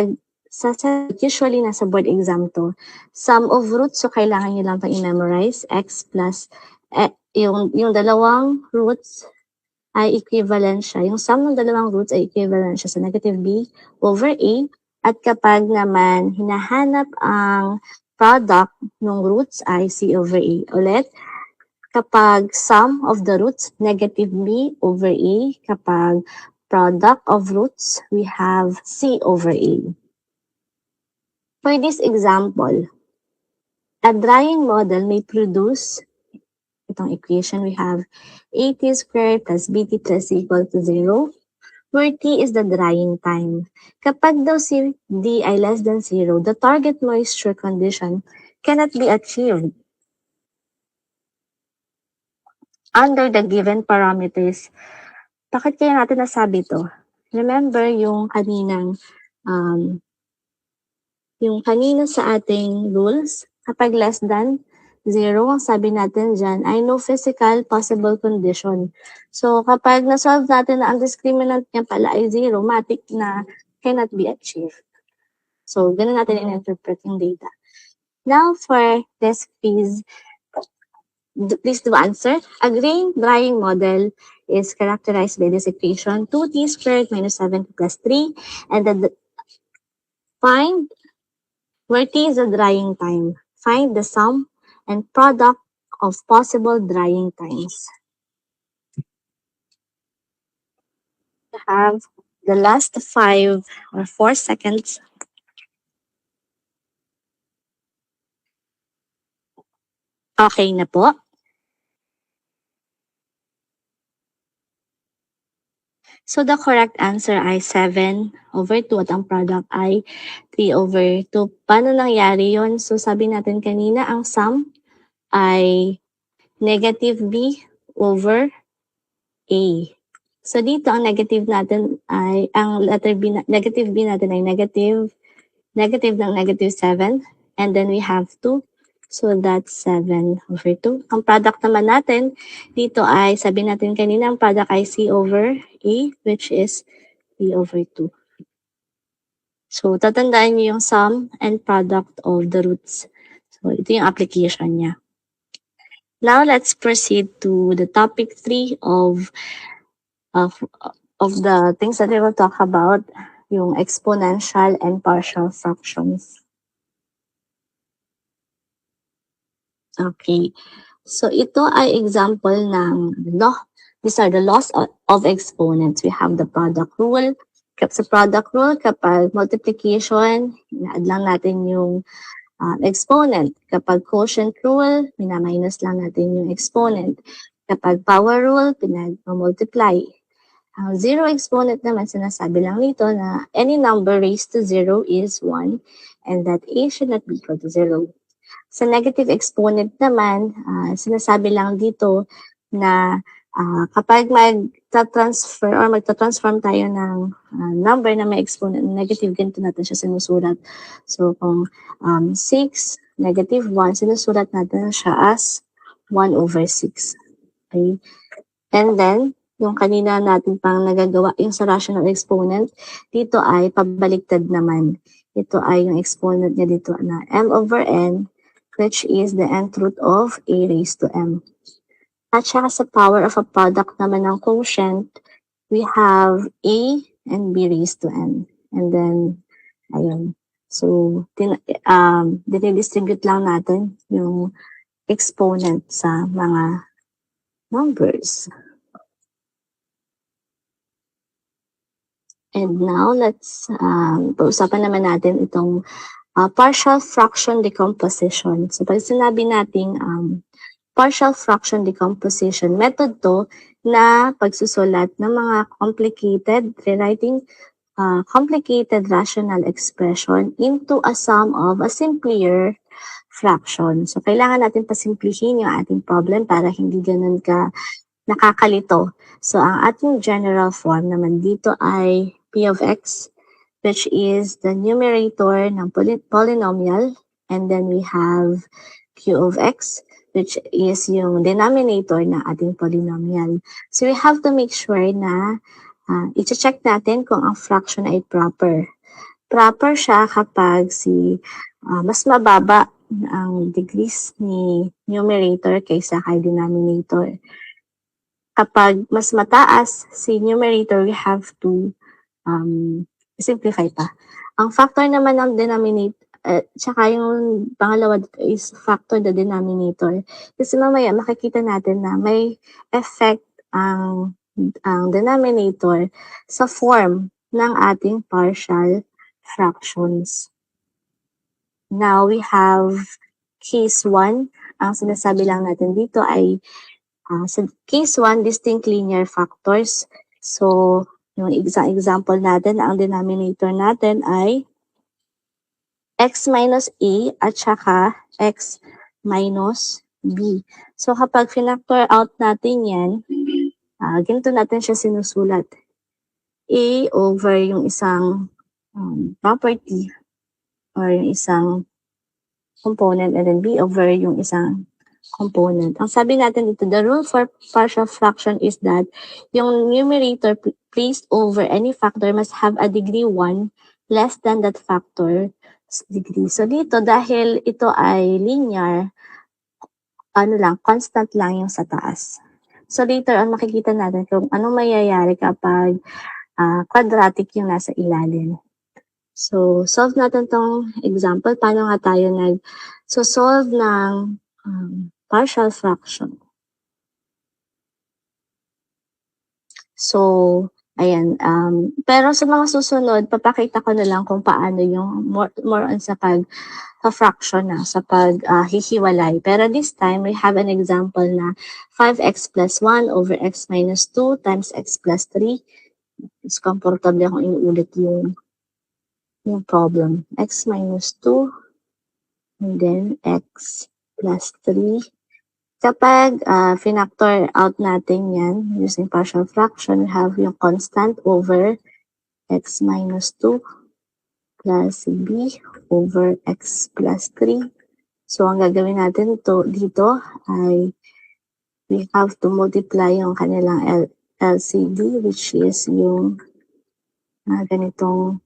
usually nasa board exam to, sum of roots, so kailangan nyo lang pang i-memorize, x plus, yung dalawang roots ay equivalent siya. Yung sum ng dalawang roots ay equivalent siya sa negative b over a. At kapag naman hinahanap ang product ng roots ay c over a. Ulit, kapag sum of the roots, negative b over a. Kapag product of roots, we have c over a. For this example, a drying model may produce itong equation. We have AT squared plus BT plus equal to 0, where T is the drying time. Kapag daw si D ay less than 0, the target moisture condition cannot be achieved under the given parameters. Bakit kaya natin nasabi to? Remember yung kanina sa ating rules, kapag less than 0, ang sabi natin dyan ay no physical possible condition. So, kapag na-solve natin na ang discriminant niya pala ay 0, matik na cannot be achieved. So, ganun natin in-interpret yung data. Now, for this quiz, please do answer. A grain drying model is characterized by this equation, 2t squared minus 7t plus 3, and then find where t is the drying time. Find the sum and product of possible drying times. We have the last 5 or 4 seconds. Okay na po. So the correct answer ay 7/2 at ang product ay 3/2. Paano nangyari yon? So sabi natin kanina, ang sum ay negative b over a. So dito ang negative natin ay, ang letter b, negative b natin ay negative ng negative 7, and then we have 2. So that's 7/2. Ang product naman natin dito ay, sabi natin kanina, ang product ay c over a, which is 3/2. So tatandaan niyo yung sum and product of the roots. So ito yung application niya. Now let's proceed to the topic 3 of the things that we will talk about, yung exponential and partial fractions. Okay. So ito ay example ng law. These are the laws of exponents. We have the product rule. Sa product rule, kapag multiplication, i-add lang natin yung exponent. Kapag quotient rule, minus lang natin yung exponent. Kapag power rule, pinag-multiply. Ang zero exponent naman, sinasabi lang nito na any number raised to 0 is 1 and that a should not be equal to 0. Sa negative exponent naman, sinasabi lang dito na kapag magta-transfer or magta-transform tayo ng number na may exponent negative, ganito natin siya sinusulat. So kung 6, negative 1, sinusulat natin siya as 1/6. Okay? And then, yung kanina natin pang nagagawa, yung sa rational exponent, dito ay pabaliktad naman. Ito ay yung exponent niya dito na m/n, which is the nth root of a raised to m. At saka sa power of a product naman ng quotient, we have a and b raised to n. And then, ayun. So, dinidistribute lang natin yung exponent sa mga numbers. And now, let's pag-usapan naman natin itong partial fraction decomposition. So, pag sinabi nating partial fraction decomposition, method to na pagsusulat ng mga rewriting complicated rational expression into a sum of a simpler fraction. So, kailangan natin pasimplihin yung ating problem para hindi ganun ka nakakalito. So, ang ating general form naman dito ay p of x, which is the numerator ng polynomial, and then we have q of x, which is yung denominator ng ating polynomial. So, we have to make sure na i-check natin kung ang fraction ay proper. Proper siya kapag mas mababa ang degrees ni numerator kaysa kay denominator. Kapag mas mataas si numerator, we have to simplify pa. Ang factor naman ng denominator, tsaka yung pangalawa dito is factor the denominator. Kasi mamaya makikita natin na may effect ang denominator sa form ng ating partial fractions. Now, we have case 1. Ang sinasabi lang natin dito ay sa case 1, distinct linear factors. So, yung example natin, ang denominator natin ay x minus a at saka x minus b. So, kapag finactor out natin yan, ganito natin siya sinusulat. A over yung isang property or yung isang component, and then b over yung isang component. Ang sabi natin dito, the rule for partial fraction is that yung numerator placed over any factor must have a degree 1 less than that factor's degree. So dito, dahil ito ay linear, constant lang yung sa taas. So later on, makikita natin kung anong mayayari kapag quadratic yung nasa ilalim. So, solve natin tong example. Paano nga tayo solve ng partial fraction. So, Ayan, pero sa mga susunod, papakita ko na lang kung paano yung more on sa fraction na, sa hihiwalay. Pero this time, we have an example na 5x plus 1 over x minus 2 times x plus 3. Mas comfortable akong inuulit yung problem. X minus 2 and then x plus 3. Kapag finactor out natin yan using partial fraction, we have yung constant over x minus 2 plus b over x plus 3. So, ang gagawin natin dito ay we have to multiply yung kanilang LCD, which is yung ganitong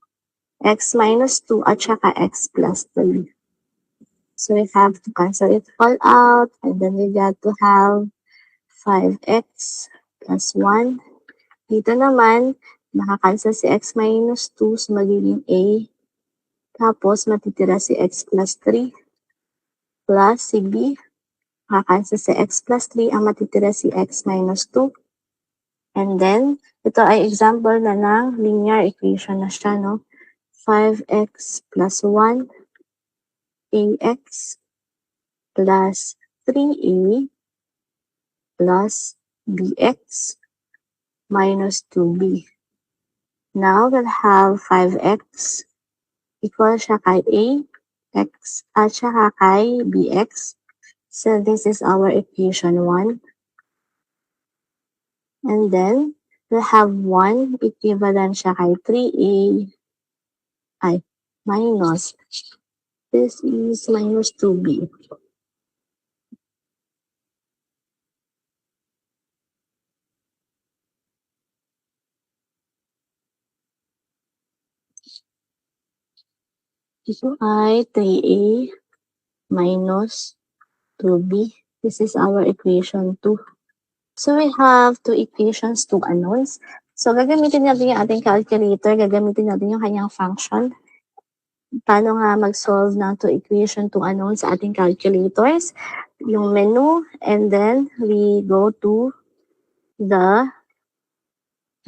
x minus 2 at saka x plus 3. So, we have to cancel it all out, and then we got to have 5x plus 1. Dito naman, makakancel si x minus 2, so magiging a. Tapos, matitira si x plus 3 plus si b. Makakancel si x plus 3, ang matitira si x minus 2. And then, ito ay example na ng linear equation na siya, no? 5x plus 1 ax plus 3a plus bx minus 2b. Now, we'll have 5x equal siya kay a, x, at siya kay bx. So, this is our equation 1. And then, we'll have 1 equivalent siya kay 3a minus. This is minus 2b. Ito ay 3a minus 2b. This is our equation 2. So, we have two equations, two unknowns. So, gagamitin natin yung ating calculator. Gagamitin natin yung kanyang function. Paano nga mag-solve ng two equation, two unknowns sa ating calculators? Yung menu, and then we go to the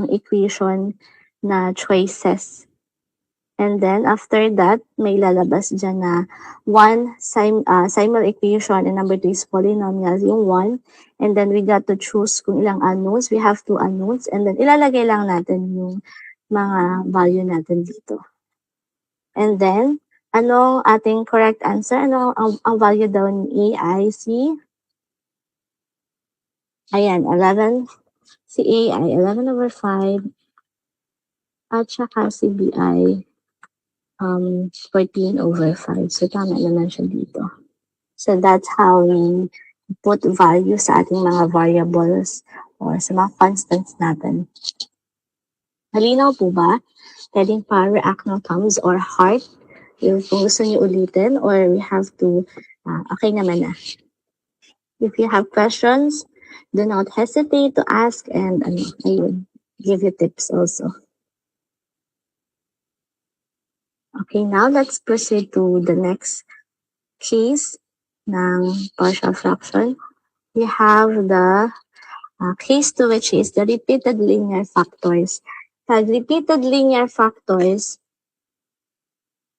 equation na choices. And then, after that, may lalabas dyan na 1 simul equation and number 2 is polynomial, yung 1. And then, we got to choose kung ilang unknowns. We have 2 unknowns. And then, ilalagay lang natin yung mga value natin dito. And then, anong ating correct answer? Ano ang value daw ni A ay si? Ayan, 11. Si A ay 11 over 5. At saka si B ay 14 over 5. So, tama naman siya dito. So, that's how we put value sa ating mga variables or sa mga constants natin. Malinaw po ba? Pwedeng power, acno, thumbs, or heart. Kung gusto niyo ulitin, or we have to, okay naman na. If you have questions, do not hesitate to ask, and I will give you tips also. Okay, now let's proceed to the next case ng partial fraction. We have the case 2, which is the repeated linear factors. Pag repeated linear factors,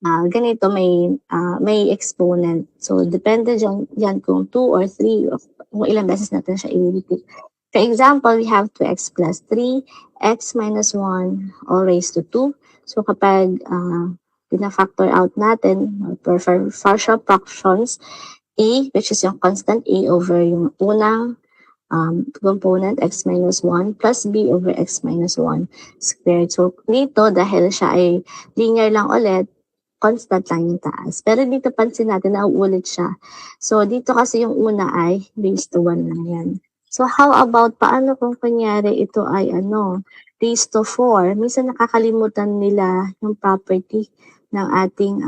ganito may exponent. So, depende dyan kung 2 or 3, kung ilang beses natin siya i-repeat. For example, we have 2x plus 3, x minus 1, all raised to 2. So, kapag pina-factor out natin, for partial fractions, a, which is yung constant a over yung unang component, x minus 1, plus b over x minus 1 squared. So, dito, dahil siya ay linear lang ulit, constant lang yung taas. Pero dito pansin natin na uulit siya. So, dito kasi yung una ay raised to 1 lang yan. So, how about paano kung kunyari ito ay raised to 4? Minsan nakakalimutan nila yung property ng ating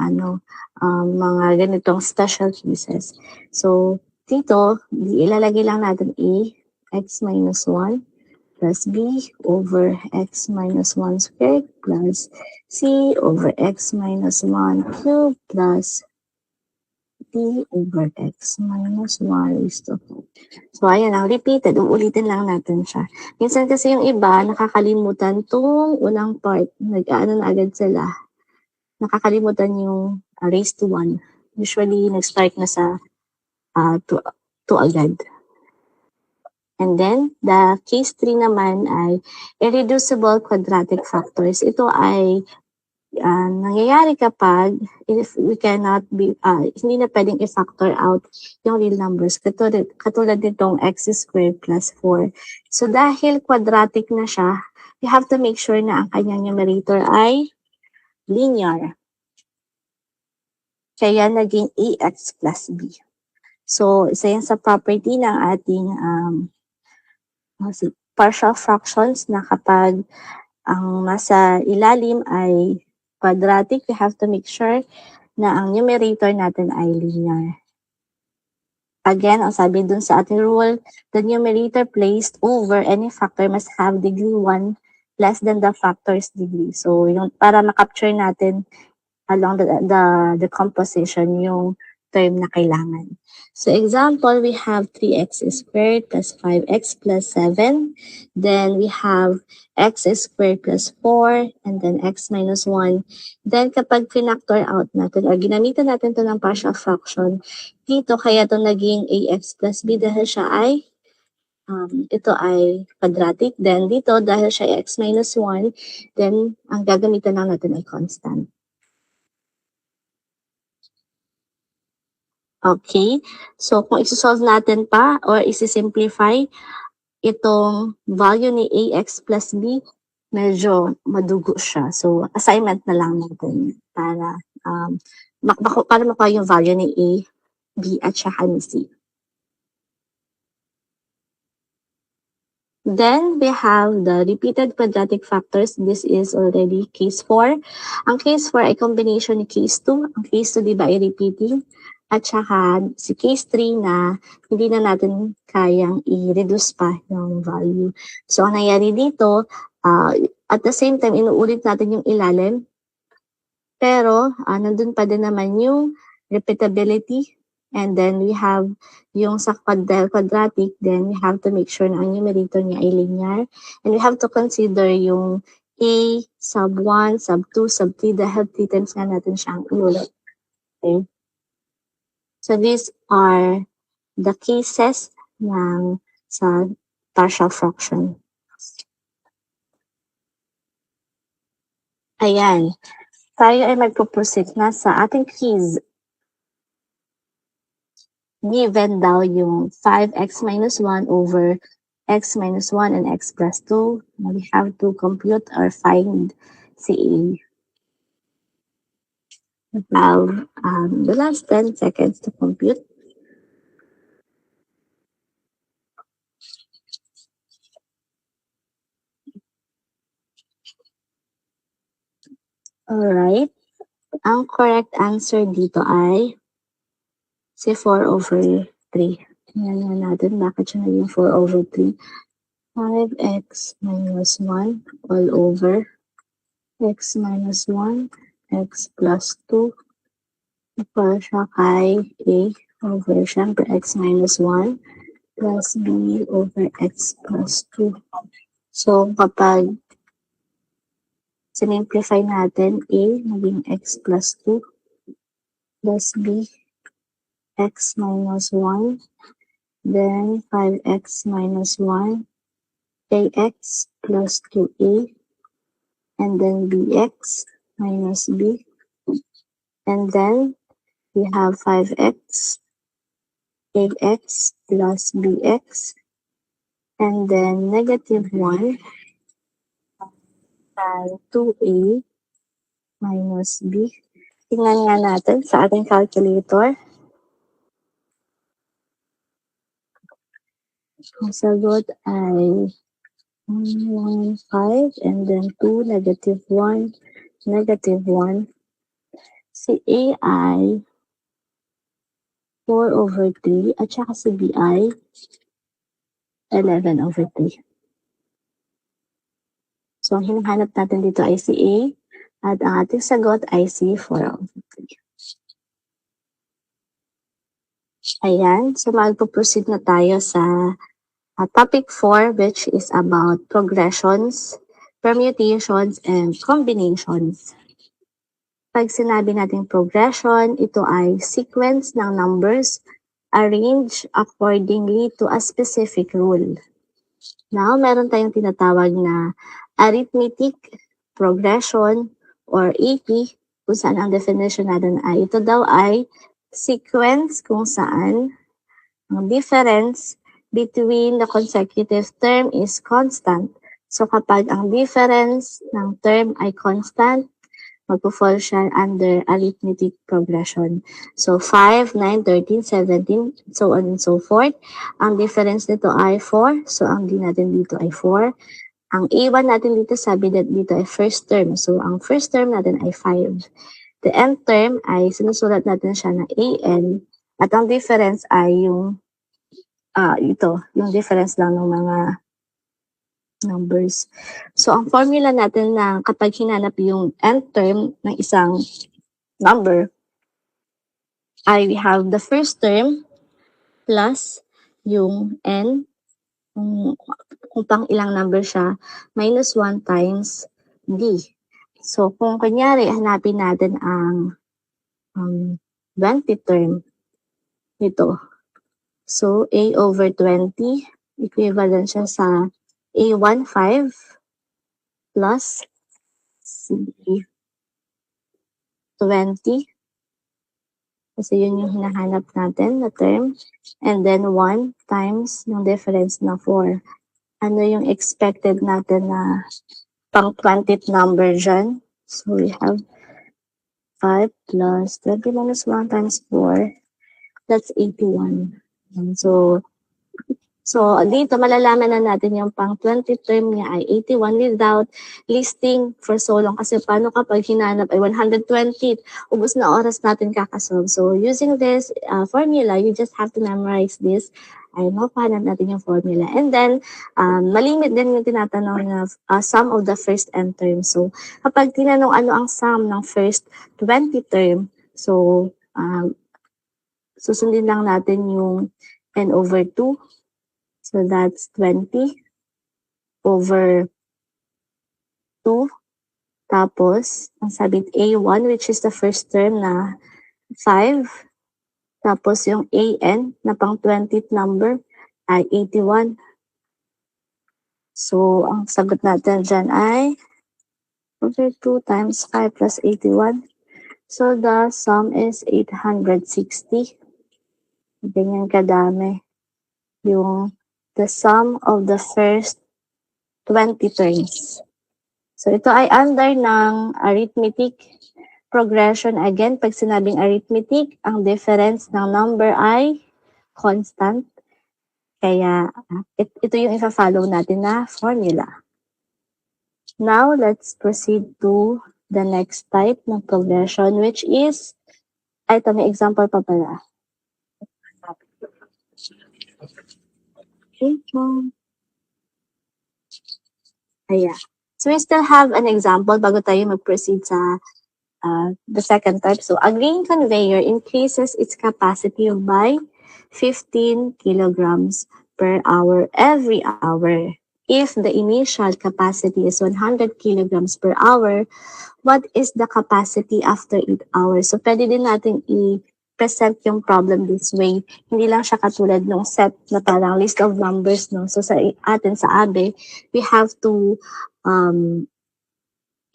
mga ganitong special cases. So, dito, ilalagay lang natin a, x minus 1, plus b over x minus 1 squared plus c over x minus 1 cubed plus t over x minus y raised to 4. So, ayan lang, repeated. Uulitin lang natin siya. Minsan kasi yung iba, nakakalimutan tong unang part. Nag-ano na agad sila. Nakakalimutan yung raised to 1. Usually, nag-start na sa 2 agad. And then, the case 3 naman ay irreducible quadratic factors. Ito ay nangyayari kapag if we cannot be, hindi na pwedeng i-factor out yung real numbers. Katulad nitong x squared plus 4. So, dahil quadratic na siya, you have to make sure na ang kanyang numerator ay linear. Kaya naging ax plus b. So, isa yan sa property ng ating partial fractions na kapag ang nasa ilalim ay quadratic, we have to make sure na ang numerator natin ay linear. Again, ang sabi dun sa ating rule, the numerator placed over any factor must have degree 1 less than the factor's degree. So, yung, para makapture natin along the composition yung term na kailangan. So, example, we have 3x squared plus 5x plus 7. Then, we have x squared plus 4 and then x minus 1. Then, kapag pinactor out natin or ginamitan natin to ng partial fraction, dito kaya to naging ax plus b dahil siya ay ito ay quadratic. Then, dito dahil siya ay x minus 1, then ang gagamitan lang natin ay constant. Okay, so kung isi-solve natin pa or isi-simplify itong value ni ax plus b, medyo madugo siya. So, assignment na lang natin para makuha yung value ni a, b, at saka ni c. Then, we have the repeated quadratic factors. This is already case 4. Ang case 4 ay combination ni case 2. Ang case 2, di ba, ay repeating. At saka si case 3 na hindi na natin kayang i-reduce pa yung value. So, ang nangyari dito, at the same time, inuulit natin yung ilalim. Pero, nandun pa din naman yung repeatability. And then, we have yung sa quadratic, then we have to make sure na ang numerator niya ay linear. And we have to consider yung a sub 1, sub 2, sub 3, dahil 3 times nga natin siyang inulit. Okay? So, these are the cases ng sa partial fraction. Ayan. Tayo ay magpo-proceed na sa ating quiz. Given daw yung 5x minus 1 over x minus 1 and x plus 2. Now we have to compute or find si A. We have the last 10 seconds to compute. Alright. Ang correct answer dito ay si 4 over 3. Tingnan nga natin bakit siya naging 4 over 3. 5x minus 1 all over x minus 1, x plus 2. Equal siya kay a over syempre x minus 1 plus b over x plus 2. So, kapag simplify natin, a naging x plus 2 plus b x minus 1, then 5x minus 1, ax plus 2a, and then bx minus b, and then we have 5x, ax plus bx, and then negative 1 by 2a minus b. Tingnan nga natin sa ating calculator. Ang sagot ay 1, 5, and then 2, negative 1, negative 1. Si A ay 4 over 3, at saka si B ay 11 over 3. So, ang hinahanap natin dito ay si A, at ang ating sagot ay si 4 over 3. Ayan, so magpo-proceed na tayo sa topic 4, which is about progressions, permutations, and combinations. Pag sinabi natin progression, ito ay sequence ng numbers arranged accordingly to a specific rule. Now, meron tayong tinatawag na arithmetic progression or AP, kung saan ang definition natin ay ito daw ay sequence kung saan ang difference between the consecutive term is constant. So kapag ang difference ng term ay constant, magpo-fall siya under arithmetic progression. So 5, 9, 13, 17, so on and so forth. Ang difference nito ay 4, so ang D natin dito ay 4. Ang A1 natin dito, sabi that dito ay first term. So ang first term natin ay 5. The nth term ay sinusulat natin siya na AN. At ang difference ay yung yung difference lang ng mga numbers. So, ang formula natin na kapag hinanap yung nth term ng isang number, ay we have the first term plus yung n, kung pang ilang number siya, minus 1 times d. So, kung kunyari, hanapin natin ang 20 term nito. So, a over 20, equivalent siya sa a1, 5 plus c 20. Kasi yun yung hinahanap natin na term. And then 1 times yung difference na 4. Ano yung expected natin na pang 20th number dyan? So, we have 5 plus 20 minus 1 times 4. That's 81. And so, dito malalaman na natin yung pang 20 term niya ay 81 without listing for so long. Kasi paano kapag hinanap ay 120, ubos na oras natin kakasolve. So using this formula, you just have to memorize this. Ay mapahanap natin yung formula. And then, malimit din yung tinatanong na sum of the first n term. So kapag tinanong ano ang sum ng first 20 term, so susundin lang natin yung n over 2. So that's 20 over 2. Tapos, ang sabit A1, which is the first term na 5. Tapos yung AN na pang 20th number ay 81. So, ang sagot natin dyan ay over 2 times 5 plus 81. So, the sum is 860. Ganyan kadami yung the sum of the first 20 terms. So, ito ay under ng arithmetic progression. Again, pag sinabing arithmetic, ang difference ng number ay constant. Kaya, ito yung ifa-follow natin na formula. Now, let's proceed to the next type ng progression, which is, ito may example pa pala. Ayan. So, we still have an example bago tayo mag-proceed sa the second type. So, a grain conveyor increases its capacity by 15 kilograms per hour every hour. If the initial capacity is 100 kilograms per hour, what is the capacity after 8 hours? So, pwede din natin i-present yung problem this way. Hindi lang siya katulad ng set na parang list of numbers, no? So, sa atin sa ABE, we have to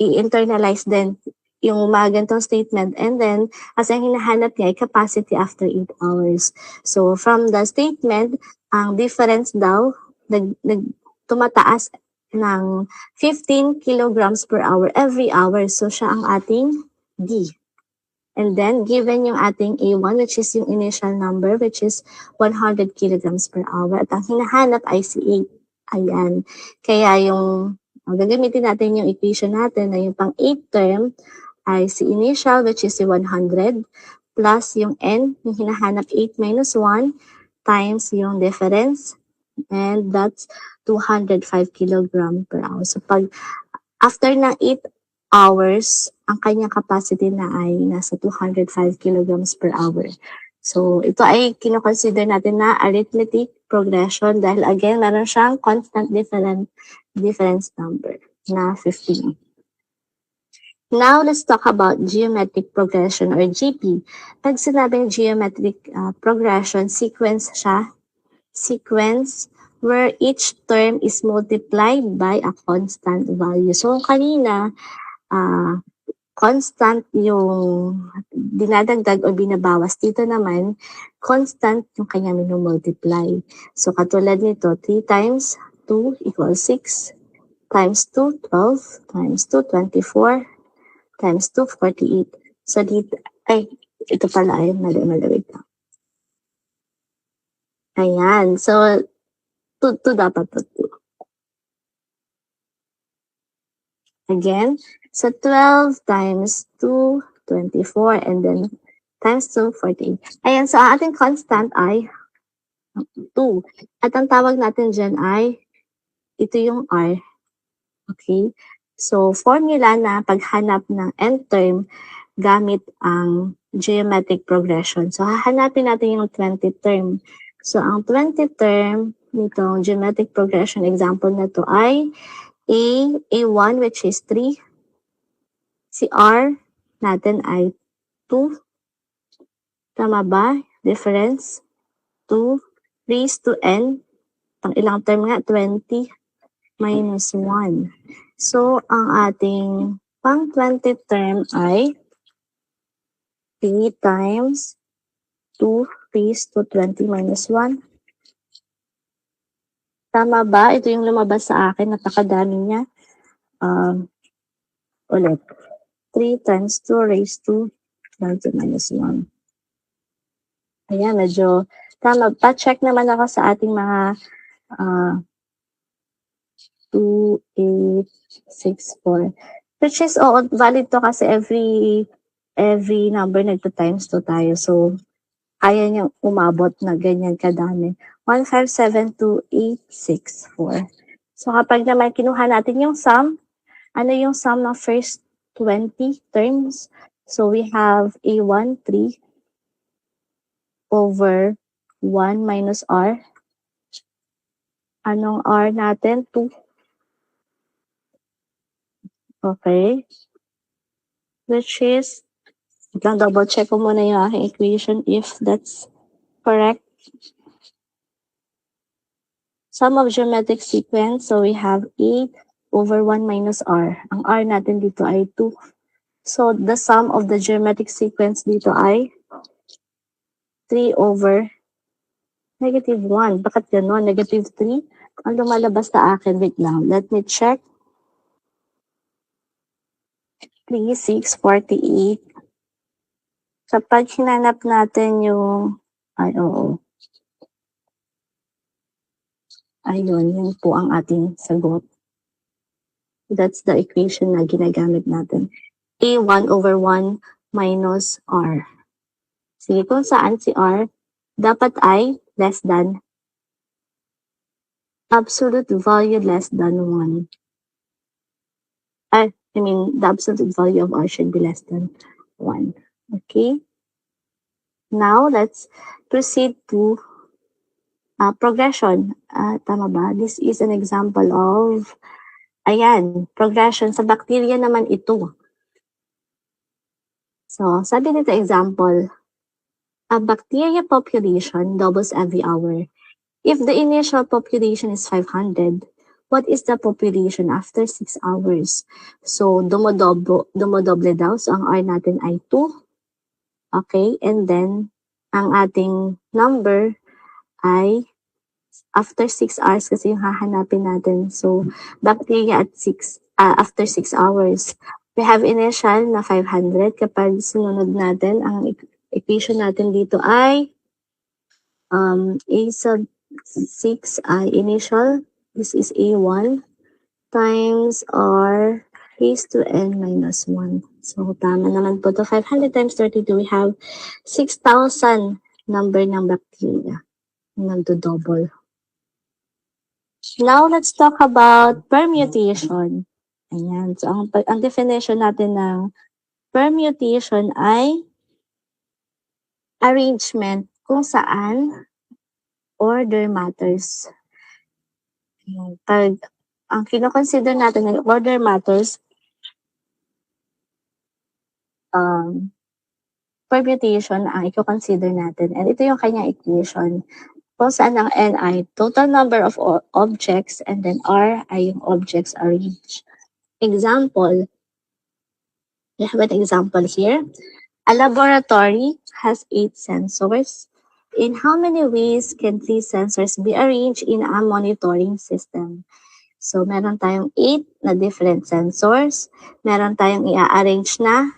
i-internalize din yung mga ganitong statement. And then, as ang hinahanap niya ay capacity after 8 hours. So, from the statement, ang difference daw, tumataas ng 15 kilograms per hour every hour. So, siya ang ating D. And then, given yung ating A1, which is yung initial number, which is 100 kilograms per hour. At ang hinahanap ay si 8. Ayan. Kaya yung gagamitin natin yung equation natin na yung pang 8 term ay si initial, which is si 100, plus yung n, yung hinahanap 8 minus 1, times yung difference, and that's 205 kilogram per hour. So pag after ng 8 hours, ang kanyang capacity na ay nasa 205 kilograms per hour. So, ito ay kinoconsider natin na arithmetic progression dahil again, meron siyang constant difference number na 15. Now, let's talk about geometric progression or GP. Pag sinabing geometric progression, sequence siya. Sequence where each term is multiplied by a constant value. So, kanina, constant yung dinadagdag o binabawas. Dito naman, constant yung kanya minumultiply. So, katulad nito, 3 times 2 equals 6, times 2, 12, times 2, 24, times 2, 48. So, dito, ito pala ay mali-mali. Ayan. So, 2 dapat to 2. Again, so 12 times 2, 24, and then times 2, 48. Ayan, so ang ating constant ay 2. At ang tawag natin dyan ay, ito yung R. Okay? So, formula na paghanap ng nth term gamit ang geometric progression. So, hahanapin natin yung 20th term. So, ang 20th term nitong geometric progression example na to ay A1 which is 3. Si R natin ay 2. Tama ba? Difference? 2 raised to n. Pang ilang term nga? 20 minus 1. So, ang ating pang 20th term ay 3 times 2 raised to 20 minus 1. Tama ba? Ito yung lumabas sa akin. Napakadami niya. Ulit. 3 times 2 raised to 20 minus 1. Ayan, medyo tama. Pa-check naman ako sa ating mga 2, 8, 6, 4. Which is, valid to kasi every number nagto-times 2 tayo. So, kaya niyang umabot na ganyan kadami. 1, 5, 7, 2, 8, 6, 4. So, kapag naman kinuha natin yung sum, ano yung sum ng first 20 terms? So, we have A1, 3 over 1 minus R. Anong R natin? 2. Okay. Which is, lang double check ko muna yung aking equation if that's correct. Sum of geometric sequence, so we have 8 over 1 minus R. Ang R natin dito ay 2. So, the sum of the geometric sequence dito ay 3 over negative 1. Bakit gano'n? Negative 3? Ang lumalabas sa akin, wait lang. Let me check. 3, 6, 48. Kapag hinanap natin yung, ayun, yun po ang ating sagot. That's the equation na ginagamit natin. A1 over 1 minus R. Sige, kung saan si R, dapat ay less than absolute value less than 1. The absolute value of R should be less than 1. Okay? Now, let's proceed to progression. Tama ba? This is an example of, progression. Sa bacteria naman ito. So, sabi nito example, a bacteria population doubles every hour. If the initial population is 500, what is the population after 6 hours? So, dumodoble daw. So, ang R natin ay 2. Okay? And then, ang ating number ay after 6 hours kasi yung hahanapin natin. So, bacteria at after 6 hours. We have initial na 500. Kapag sinunod natin, ang equation natin dito ay A sub 6 ay initial. This is A1 times R raised to N minus 1. So, tama naman po to. 500 times 32, we have 6,000 number ng bacteria. Nagdo-double. Now, let's talk about permutation. Ayan. So, ang definition natin ng permutation ay arrangement kung saan order matters. Pag ang kino-consider natin ay order matters, permutation ang i-consider natin. And ito yung kanyang equation. Kung saan ang N ay total number of objects and then R ay yung objects arranged. Example, we have an example here. A laboratory has 8 sensors. In how many ways can 3 sensors be arranged in a monitoring system? So, meron tayong 8 na different sensors. Meron tayong i-arrange na.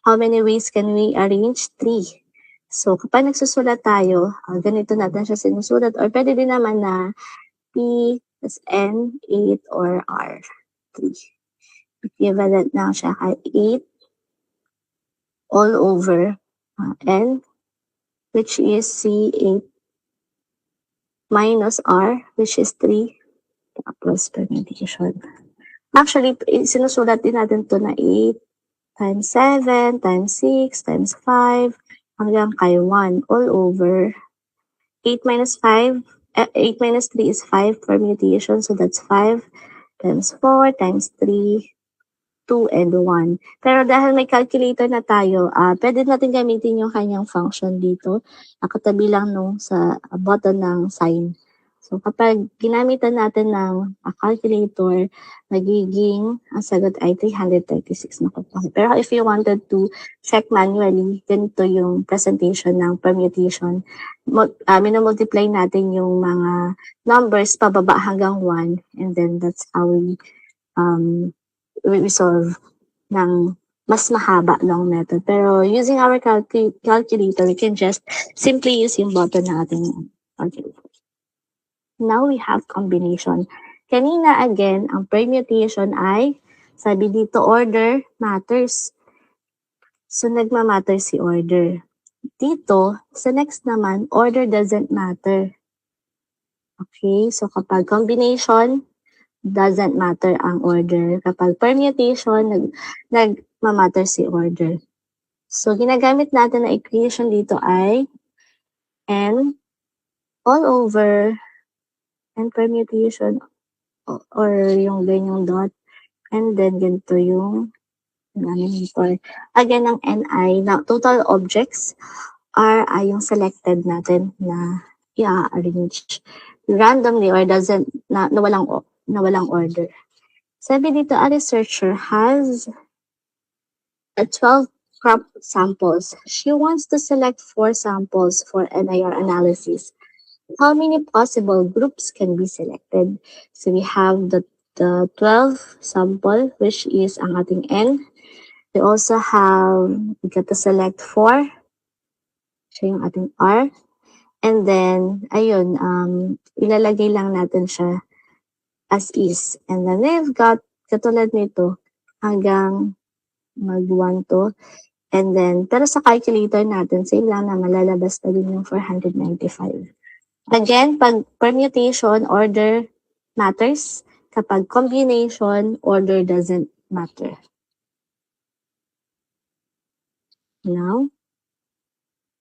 How many ways can we arrange? 3. So, kapag nagsusulat tayo, ganito natin siya sinusulat. Or pwede din naman na P plus N, 8, or R, 3. Equivalent lang siya kay 8 all over N, which is C8 minus R, which is 3, tapos permutation. Actually, sinusulat din natin to na 8 times 7 times 6 times 5 hanggang kay 1 all over 8 minus 5, 8 minus 3 is 5 permutation, so that's 5 times 4 times 3, 2, and 1. Pero dahil may calculator na tayo, pwede natin gamitin yung kanyang function dito. Nakatabi lang nung sa button ng sign. So kapag ginamitan natin ng calculator, magiging ang sagot ay 336 na kumpanya. Pero if you wanted to check manually, ganito yung presentation ng permutation. Minamultiply natin yung mga numbers pababa hanggang 1, and then that's how we resolve ng mas mahaba long method. Pero using our calculator, we can just simply use yung button na ating calculator. Now we have combination. Kanina again, ang permutation ay, sabi dito, order matters. So nagmamatter si order. Dito, sa next naman, order doesn't matter. Okay, so kapag combination, doesn't matter ang order. Kapag permutation, nagmamatter si order. So, ginagamit natin na equation dito ay N all over N permutation or yung ganyang dot, and then ganito yung denominator. Again, ang N ay na total objects, R ay yung selected natin na i-arrange randomly or doesn't na walang order. Sabi dito, a researcher has 12 crop samples. She wants to select 4 samples for NIR analysis. How many possible groups can be selected? So we have the 12 sample, which is ang ating N. We also have, we got to select 4. Siya yung ating R. And then, ayun, ilalagay lang natin siya as is. And then we've got, katulad nito, hanggang mag-1 to. And then, pero sa calculator natin, same lang na malalabas na din yung 495. Again, pag permutation, order matters. Kapag combination, order doesn't matter. Now,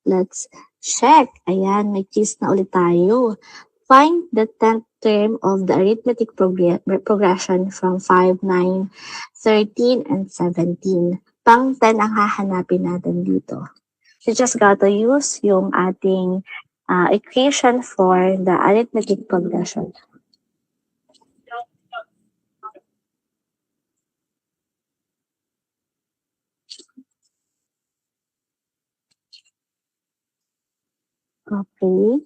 let's check. Ayan, may quiz na ulit tayo. Find the 10th term of the arithmetic progression from 5, 9, 13, and 17. Pang 10 ang hahanapin natin dito. You just gotta use yung ating equation for the arithmetic progression. Okay.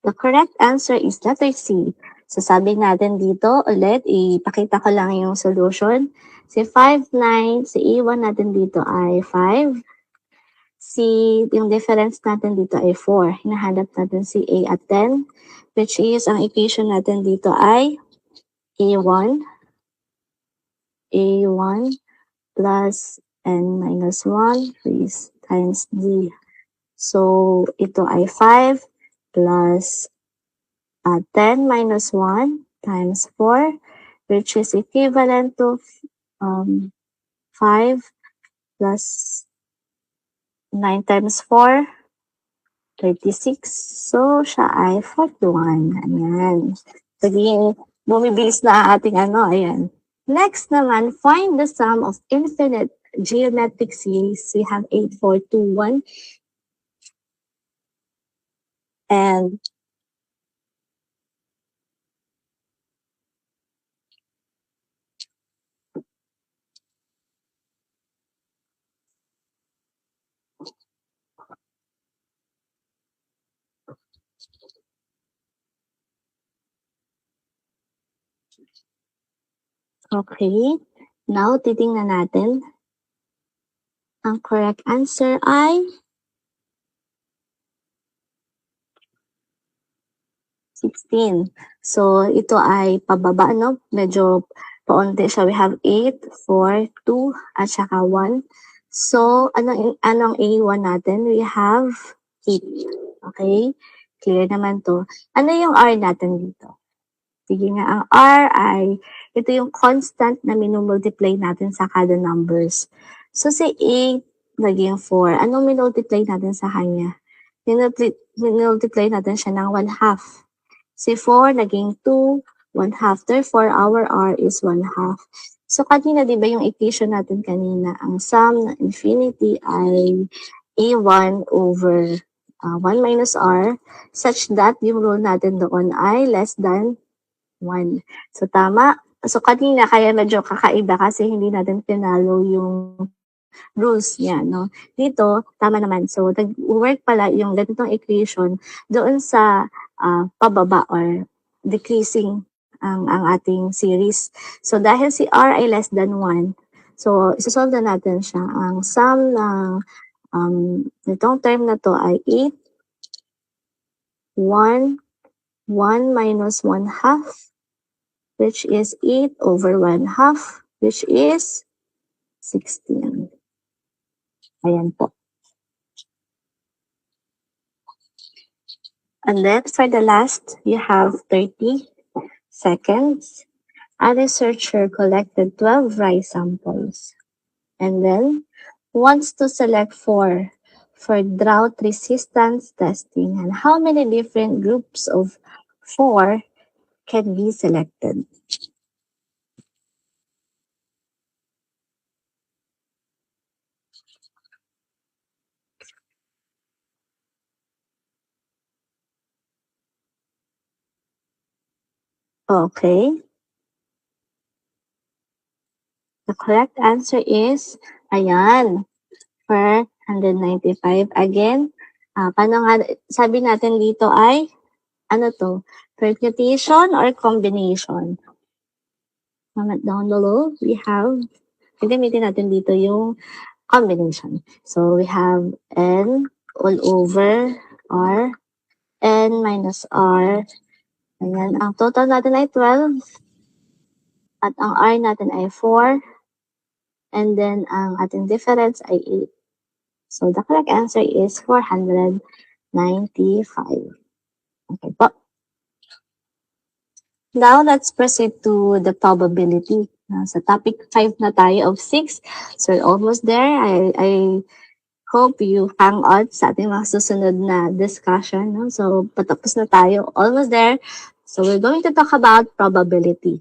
The correct answer is letter C. So sabi natin dito, ulit, ipakita ko lang yung solution. Si 5, 9, si A1 natin dito ay 5. Yung difference natin dito ay 4. Hinahanap natin si A at 10, which is, ang equation natin dito ay A1 plus N minus 1 times D. So, ito ay 5 plus 10 minus 1 times 4, which is equivalent to 5 plus 9 times 4, 36. So, siya ay 41. Ayan. Saging, bumibilis na ating ano, ayan. Next naman, find the sum of infinite geometric series. We have 8, 4, 2, 1. And okay. Now, titingnan natin. Ang correct answer ay 16. So, ito ay pababa, no? Medyo paunti siya. We have 8, 4, 2, at saka 1. So, anong A1 natin? We have 8. Okay? Clear naman to. Ano yung R natin dito? Sige nga, ang R ay, ito yung constant na minumultiply natin sa kada numbers. So, si 8 naging 4. Anong minultiply natin sa kanya? Minultiply natin siya ng 1/2. Si 4 naging 2, 1/2. Therefore, our R is 1/2. So, kanina, di ba yung equation natin kanina, ang sum ng infinity ay A1 over 1 minus R such that yung rule natin doon ay less than 1. So, tama. So, kanina, kaya medyo kakaiba kasi hindi natin pinalo yung rules niya, no? Dito, tama naman. So, nag-work pala yung ganitong equation doon sa pababa or decreasing ang ating series. So, dahil si R ay less than 1, so, isosolve na natin siya. Ang sum ng nitong term na to ay 8, 1, 1 minus 1/2, which is 8 over 1/2, which is 16. Ayan po. And then for the last, you have 30 seconds. A researcher collected 12 rice samples and then wants to select 4 for drought resistance testing. And how many different groups of 4 can be selected? Okay. The correct answer is, ayan, 495. Again, paano nga, sabi natin dito ay, ano to, permutation or combination? Comment down below. We have, gagamitin natin dito yung combination. So, we have n all over r, n minus r. Ayan, ang total natin ay 12. At ang r natin ay 4. And then, ang ating difference ay 8. So, the correct answer is 495. Okay po. Now, let's proceed to the probability. Sa topic 5 na tayo of 6. So, we're almost there. I hope you hang on sa ating mga susunod na discussion. No? So, patapos na tayo. Almost there. So, we're going to talk about probability.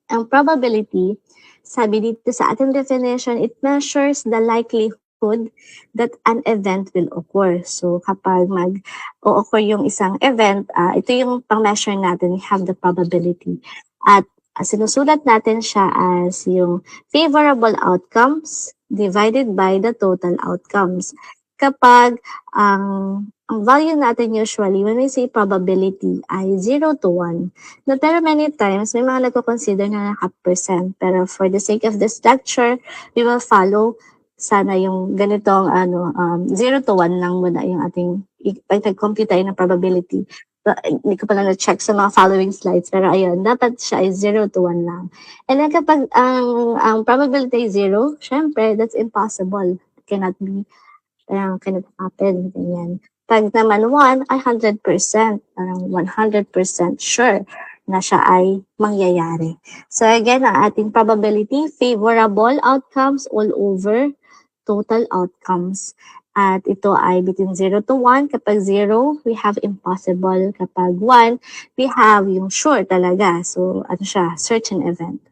Ang probability, sabi dito sa ating definition, it measures the likelihood that an event will occur. So, kapag mag-o-occur yung isang event, ito yung pang-measure natin, we have the probability. At sinusulat natin siya as yung favorable outcomes divided by the total outcomes. Kapag ang value natin usually, when we say probability, ay 0 to 1. No, pero many times, may mga nagko-consider na naka-percent. Pero for the sake of this lecture, we will follow sana yung ganitong 0 to 1 lang muna yung ating, pag nag-compute tayo ng probability. Hindi ko pala na-check sa mga following slides. Pero ayun, dapat siya ay 0 to 1 lang. And then kapag ang probability is 0, syempre, that's impossible. It cannot be, cannot happen. Ganyan. Pag naman 1 ay 100%, parang 100% sure na siya ay mangyayari. So again, ang ating probability, favorable outcomes all over total outcomes. At ito ay between 0 to 1. Kapag 0, we have impossible. Kapag 1, we have yung sure talaga. So, ano siya, certain event.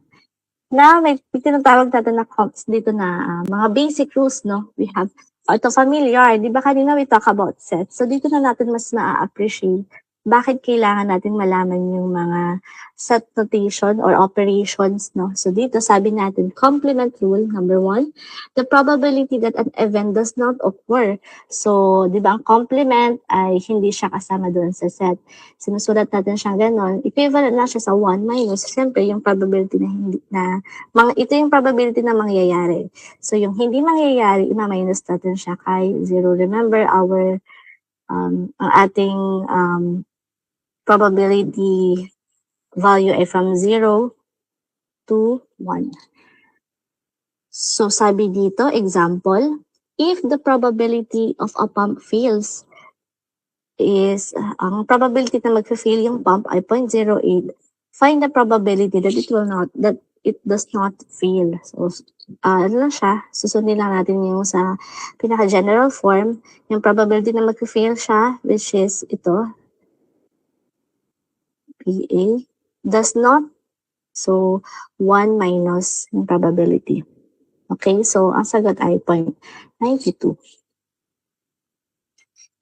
Now, may tinatawag natin na comps dito na mga basic rules, no? We have, ito familiar, di ba kanina we talk about sets. So, dito na natin mas na-appreciate bakit kailangan natin malaman yung mga set notation or operations, no? So, dito sabi natin, complement rule, number 1, the probability that an event does not occur. So, di ba ang complement ay hindi siya kasama doon sa set. Sinusulat natin siya ganon. Equivalent na siya sa 1 minus, siyempre, yung probability na hindi na ito yung probability na mangyayari. So, yung hindi mangyayari, ima-minus natin siya kay 0. Remember, ang ating probability value ay from 0 to 1. So, sabi dito, example, if the probability of a pump fails is, ang probability na mag-fail yung pump ay 0.08, find the probability that it does not fail. So, ano lang siya, susundin lang natin yung sa pinaka-general form, yung probability na mag-fail siya, which is ito, PA, does not, so 1 minus yung probability. Okay, so ang sagot ay 0.92.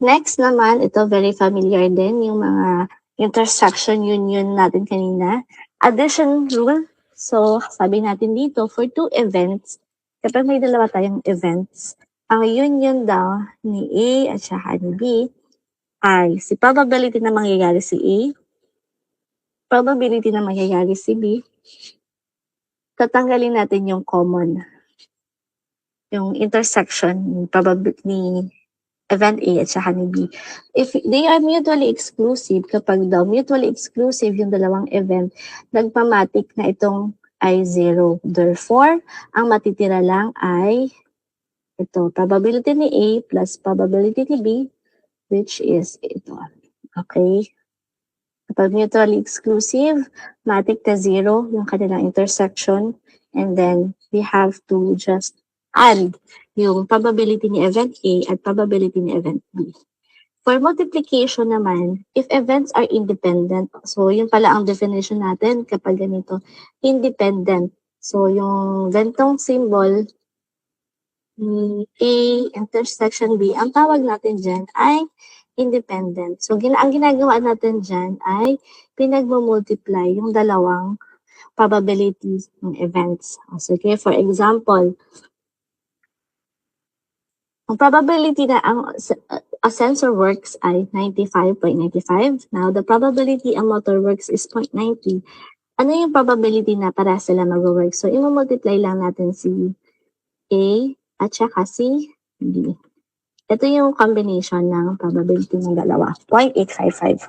Next naman, ito very familiar din, yung mga intersection union natin kanina. Addition rule. So, sabi natin dito, for 2 events, kapag may dalawa tayong events, ang union daw ni A at saka ni B ay si probability na mangyayari si A, probability na mangyayari si B, tatanggalin natin yung common, yung intersection ni event A at saka ni B. If they are mutually exclusive, kapag daw mutually exclusive yung dalawang event, nagpamatic na itong ay 0. Therefore, ang matitira lang ay ito, probability ni A plus probability ni B, which is ito. Okay? Kapag mutually exclusive, matic na 0 yung kanilang intersection, and then we have to just add yung probability ni event A at probability ni event B. For multiplication naman, if events are independent, so yun pala ang definition natin kapag ganito, independent. So yung gantong symbol, A intersection B, ang tawag natin dyan ay independent. So ang ginagawa natin dyan ay pinagmumultiply yung dalawang probabilities ng events. So, okay, for example, ang probability na a sensor works ay 95.95. Now, the probability a motor works is 0.90. Ano yung probability na para sila mag-work? So, i-multiply lang natin si A at saka si B. Ito yung combination ng probability ng dalawa, 0.855.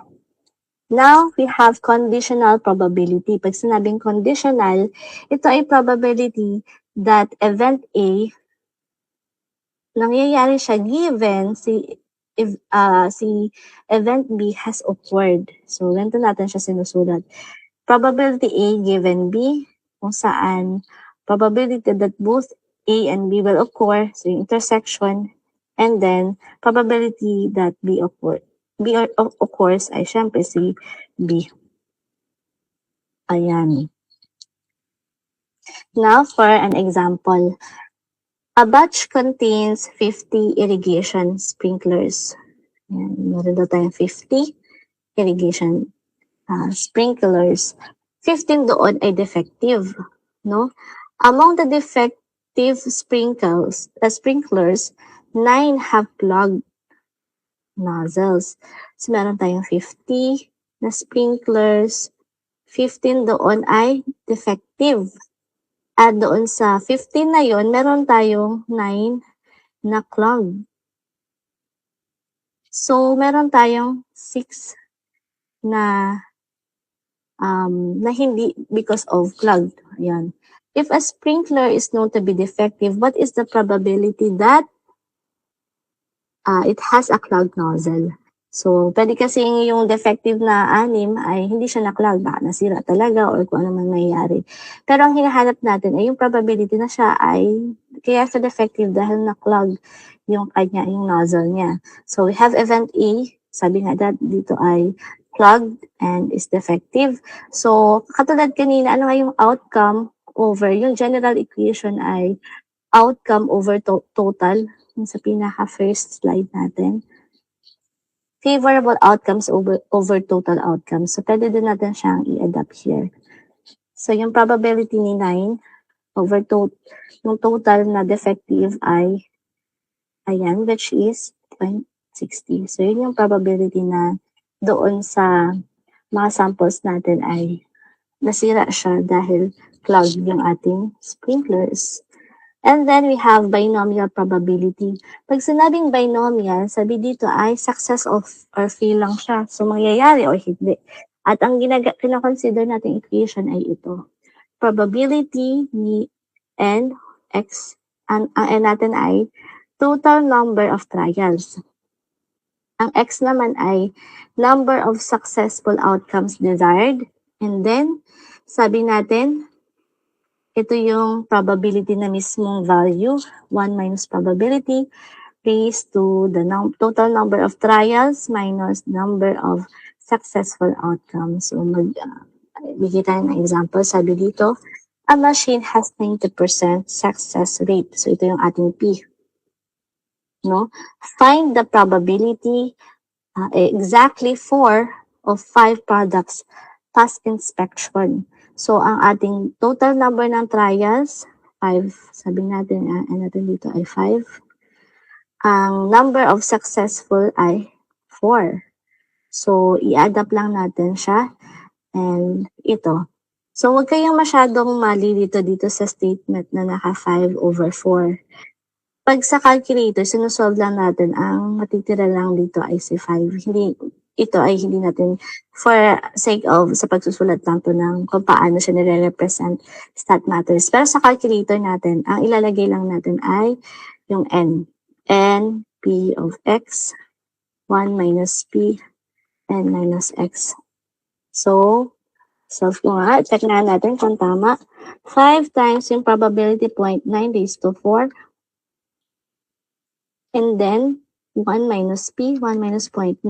Now, we have conditional probability. Pag sinabing conditional, ito ay probability that event A, nangyayari siya given si event B has occurred. So, ganito natin siya sinusulat. Probability A given B, kung saan probability that both A and B will occur, so yung intersection, and then probability that B occurs ay syempre si B. Ayan. Now for an example. A batch contains 50 irrigation sprinklers. Ayan, meron daw tayong 50 irrigation sprinklers. 15 doon ay defective, no? Among the defective sprinklers, 9 have clogged nozzles. So, meron tayong 50 na sprinklers, 15 doon ay defective. At doon sa 15 na yon, meron tayong 9 na clogged. So, meron tayong 6 na hindi because of clogged. Ayan. If a sprinkler is known to be defective, what is the probability that it has a clogged nozzle? So, pwede kasing yung defective na 6 ay hindi siya na-clog, baka nasira talaga or kung ano man nangyayari. Pero ang hinahanap natin ay yung probability na siya ay kaya siya defective dahil na-clog yung yung nozzle niya. So, we have event A, sabi nga dito ay clogged and is defective. So, katulad kanina, ano nga yung outcome over, yung general equation ay outcome over total, yung sa pinaka-first slide natin. Favorable outcomes over total outcomes. So, pwede din natin siyang i-adapt here. So, yung probability ni 9 over yung total na defective ay, ayan, which is 0.60. So, yun yung probability na doon sa mga samples natin ay nasira siya dahil clogged yung ating sprinklers. And then we have binomial probability. Pag sinabing binomial, sabi dito ay success or fail lang siya. So, mangyayari o hindi. At ang kina-consider natin equation ay ito. Probability ni n, x, ang n natin ay total number of trials. Ang x naman ay number of successful outcomes desired. And then, sabi natin, ito yung probability na mismong value, 1 minus probability raised to the total number of trials minus number of successful outcomes. So, bigyan tayo ng example. Sabi dito, a machine has 90% success rate. So, ito yung ating P. No? Find the probability exactly 4 of 5 products pass inspection. So, ang ating total number ng trials, 5. Sabi natin, natin dito ay 5. Ang number of successful ay 4. So, i-adapt lang natin siya. And ito. So, huwag kayong masyadong malilito dito sa statement na naka 5 over 4. Pag sa calculator, sinusolve lang natin, ang matitira lang dito ay si 5. Ito ay hindi natin, for sake of, sa pagsusulat lang to ng kung paano siya nire-represent stat matters. Pero sa calculator natin, ang ilalagay lang natin ay yung n. N, p of x, 1 minus p, n minus x. So, solve ko nga. Check na natin kung tama. 5 times yung probability 0.9 raised to 4. And then, 1 minus p, 1 minus 0.9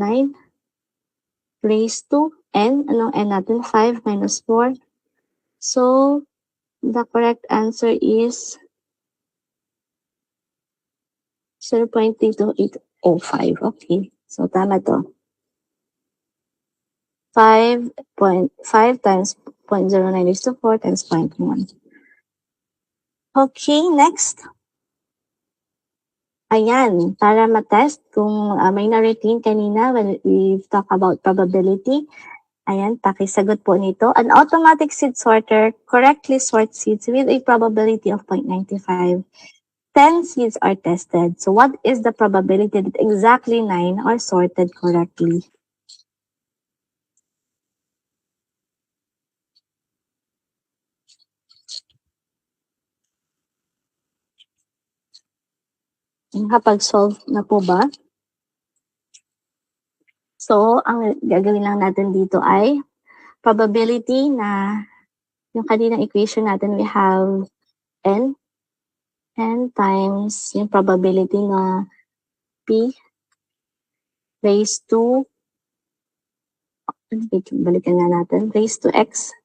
raised to n. Anong n natin? 5 minus 4. So, the correct answer is 0.32805. Okay. So, tama to. 5 times 0.09 raised to 4 times 0.1. Okay, next. Ayan, para matest kung may na-retain kanina when we talk about probability. Ayan, pakisagot po nito. An automatic seed sorter correctly sorts seeds with a probability of 0.95. 10 seeds are tested. So what is the probability that exactly 9 are sorted correctly? Nakapag-solve na po ba? So, ang gagawin lang natin dito ay probability na yung kaninang equation natin, we have n times yung probability na p raised to, balikan nga natin, raised to x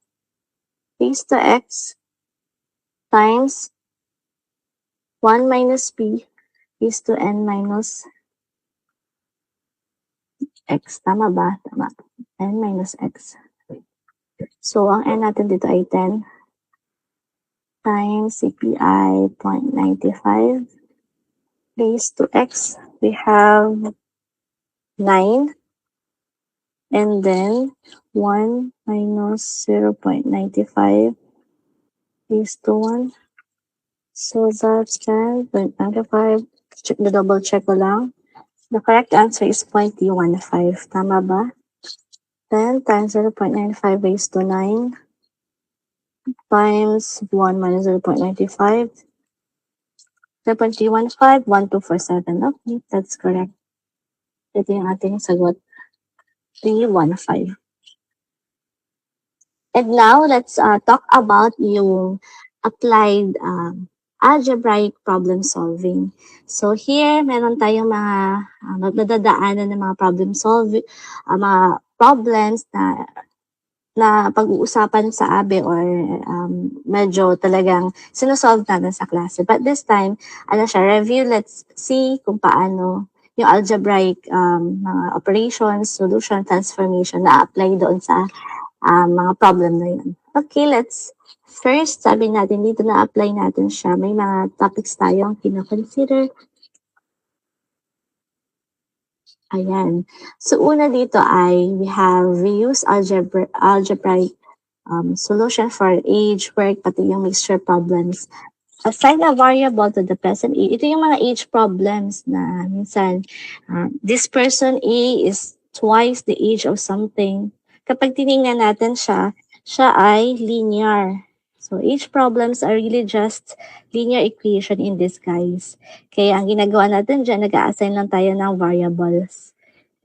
times 1 minus p raised to n minus x. Tama ba? Tama. N minus x. So, ang n natin dito ay 10 times CPI 0.95 raised to x. We have 9. And then, 1 minus 0.95 raised to 1. So, that's 10.95. Double check ko lang. The correct answer is 0.15. Tama ba? 10 times 0.95 raised to 9 times 1 minus 0.95. 0.315, 1247. Okay, that's correct. Ito yung ating sagot. 315. And now, let's talk about yung applied algebraic problem solving. So here, meron tayong mga nadadaanan ng mga problem solving, mga problems na pag-uusapan sa ABE or medyo talagang sinosolve natin sa klase. But this time, review, let's see kung paano yung algebraic mga operations, solution, transformation na apply doon sa mga problem na yun. Okay, first, sabi natin dito na apply natin siya. May mga topics tayo ang kina-consider. Ayan. So, una dito ay we use algebraic solution for age, work, pati yung mixture problems. Assign a variable to the present age. Ito yung mga age problems na minsan, this person A is twice the age of something. Kapag tinignan natin siya ay linear. So, age problems are really just linear equation in disguise. Kaya ang ginagawa natin dyan, nag-a-assign lang tayo ng variables.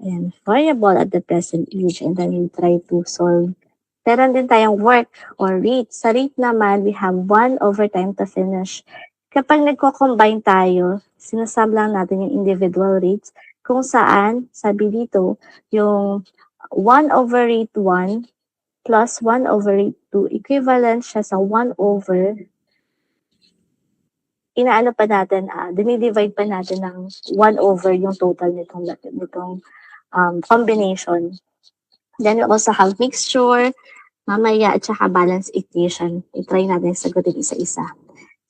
Ayan, variable at the present age, and then we try to solve. Meron din tayong work or rate. Sa rate naman, we have 1 over time to finish. Kapag nagko-combine tayo, sinasab lang natin yung individual rates kung saan, sabi dito, yung 1 over rate 1 plus 1 over rate 2, equivalent siya sa 1 over, inaano pa natin, dinidivide pa natin ng 1 over yung total nitong combination. Then we also have mixture, mamaya, at saka balance equation. I-try natin sagutin isa-isa.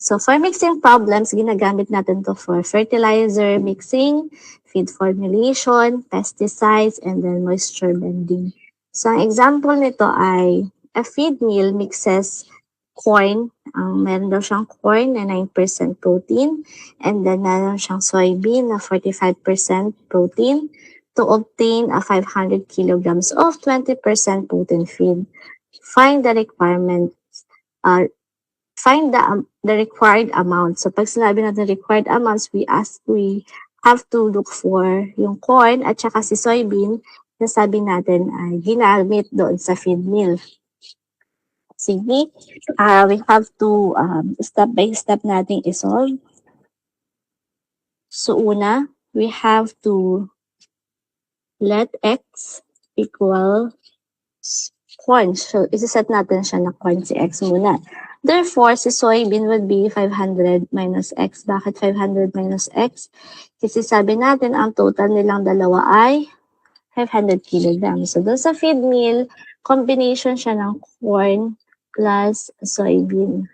So, for mixing problems, ginagamit natin to for fertilizer mixing, feed formulation, pesticides, and then moisture bending. So, ang example nito ay a feed mill mixes corn. Meron daw siyang corn na 9% protein, and then meron siyang soybean na 45% protein to obtain a 500 kilograms of 20% protein feed. Find the requirements, find the required amount. So, pag sinabi natin required amounts, we have to look for yung corn at saka si soybean na sabi natin ay ginamit doon sa feed mill. Sige, we have to step by step nating isolve. So, una, we have to let x equal corn. So, isiset natin siya na corn si x muna. Therefore, si soybean would be 500 minus x. Bakit 500 minus x? Kasi sabi natin, ang total nilang dalawa ay 500 kilograms. So, doon sa feed mill, combination siya ng corn plus soybean.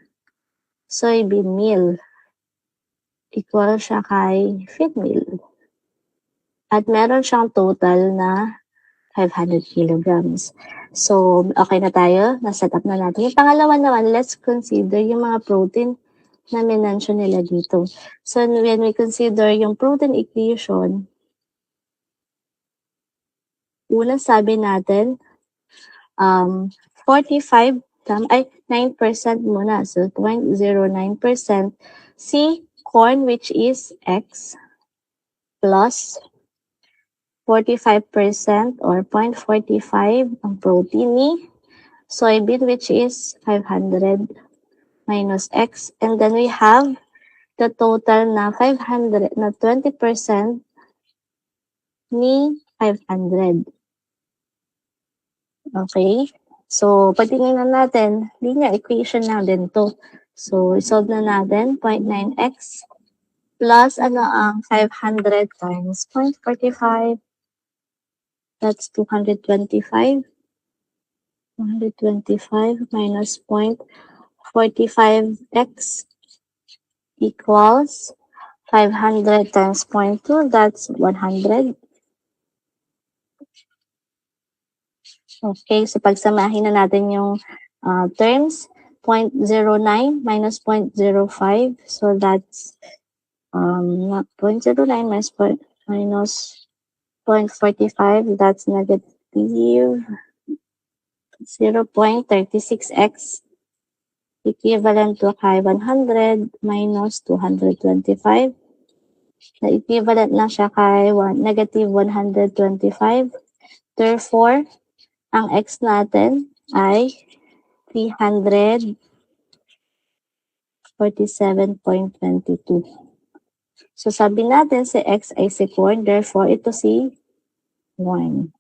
Soybean meal. Equal siya kay feed mill. At meron siyang total na 500 kilograms. So, okay na tayo. Na-set up na natin. Yung pangalawa naman, let's consider yung mga protein na minention nila dito. So, when we consider yung protein equation, unang sabi natin, 45, 9% muna. So, 0.09% C, corn, which is X, plus 45% or 0.45 ang protein ni soybean, which is 500 minus X. And then we have the total na 500 na 20% ni 500. Okay? So, patingnan natin, linear equation na din to. So, solve na natin, 0.9x plus ang 500 times 0.45. That's 225. 225 minus 0.45x equals 500 times 0.2. That's 100. Okay, so pagsamahin na natin yung terms, 0.09 minus 0.05. So that's 0.09 minus 0.45. That's negative 0.36x equivalent to 100 minus 225. Na equivalent na siya kay negative 125. Therefore, ang x natin ay 347.22. So, sabi natin si x ay si 4, therefore, ito si 1.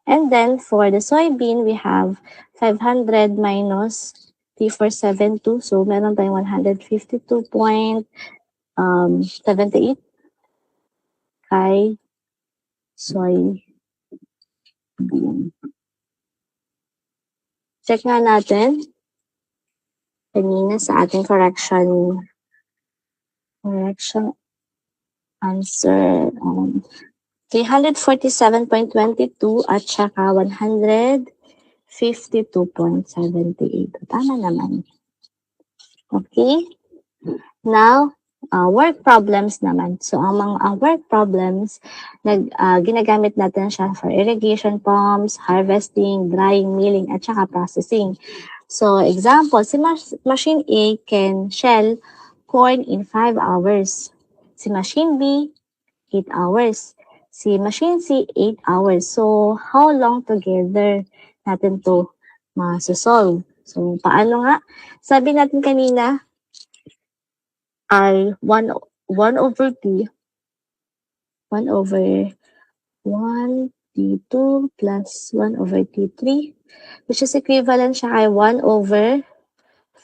And then, for the soybean, we have 500 minus 3472. So, meron tayong 152.78 kay soybean. Check nga natin kanina sa ating correction answer. 347.22 at saka 152.78. Tama naman. Okay? Now, work problems naman. So, ang work problems, ginagamit natin siya for irrigation pumps, harvesting, drying, milling, at saka processing. So, example, si machine A can shell corn in 5 hours. Si machine B, 8 hours. Si machine C, 8 hours. So, how long together natin to masosolve? So, paano nga? Sabi natin kanina ay 1 over T, 1 over 1 T2 plus 1 over T3, which is equivalent siya kay 1 over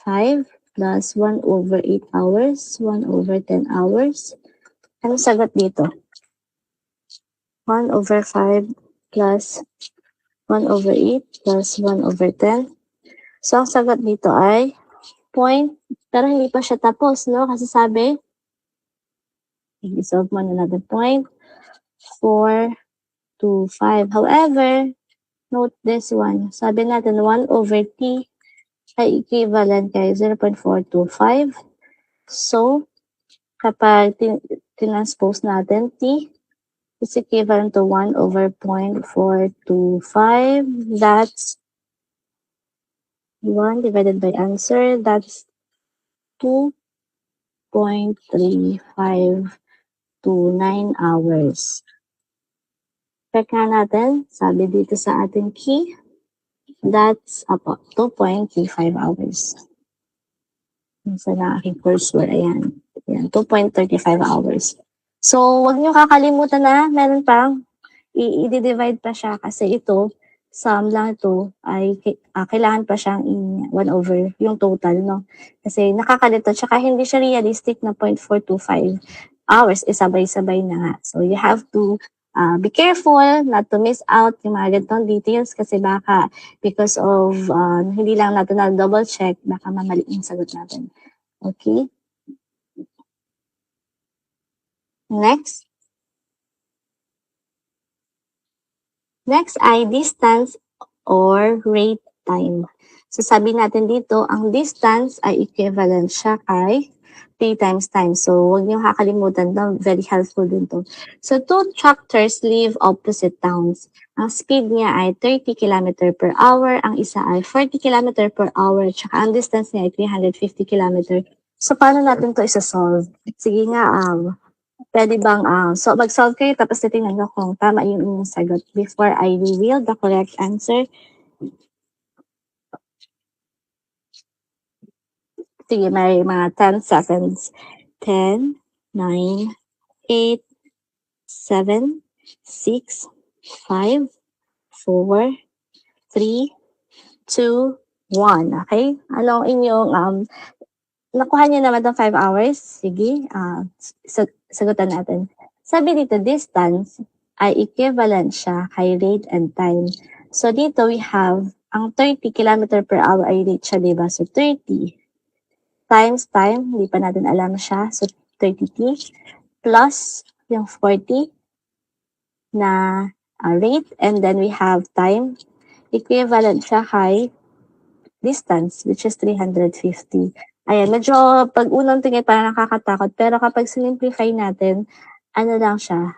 5 plus 1 over 8 hours, 1 over 10 hours. Ano sagot dito? 1 over 5 plus 1 over 8 plus 1 over 10. So, ang sagot dito ay point, pero hindi pa siya tapos, no? Kasi sabi, i-solve mo na natin point 4 to 5. However, note this one. Sabi natin 1 over t ay equivalent kay 0.425. So, kapag tinranspose natin, t is equivalent to 1 over 0.425. That's 1 divided by answer. That's 2.3529 hours. Check nga natin. Sabi dito sa ating key, that's 2.35 hours. Sa na aking cursor, ayan. Ayan, 2.35 hours. So, wag niyo kakalimutan na meron pang i-divide pa siya kasi ito, sum lang ito, ay kailangan pa siyang 1 over yung total, no? Kasi nakakalito, tsaka hindi siya realistic na 0.425 hours, sabay-sabay na nga. So, you have to be careful not to miss out yung mga ganitong details kasi baka because of hindi lang natin na double check, baka mamali yung sagot natin. Okay? Next. Next ay distance or rate time. So sabi natin dito, ang distance ay equivalent siya kay 3 times time. So huwag niyo kakalimutan na very helpful din to. So two tractors leave opposite towns. Ang speed niya ay 30 km per hour, ang isa ay 40 km per hour, tsaka ang distance niya ay 350 km. So paano natin to isa-solve? Sige nga, pwede bang, so mag-solve kayo tapos titingnan nyo kung tama yung inyong sagot before I reveal the correct answer. Sige, may mga 10 seconds. 10, 9, 8, 7, 6, 5, 4, 3, 2, 1. Okay? Anong inyong, nakuha niyo naman ng 5 hours? Sige, sagutan natin. Sabi dito, distance ay equivalent siya kay rate and time. So dito we have, ang 30 km per hour ay rate siya, diba? So 30 times time, hindi pa natin alam siya. So 30t plus yung 40 na rate, and then we have time. Equivalent siya kay distance, which is 350. Ayan, medyo pag unang tingin parang nakakatakot, pero kapag sinimplify natin, ano lang siya,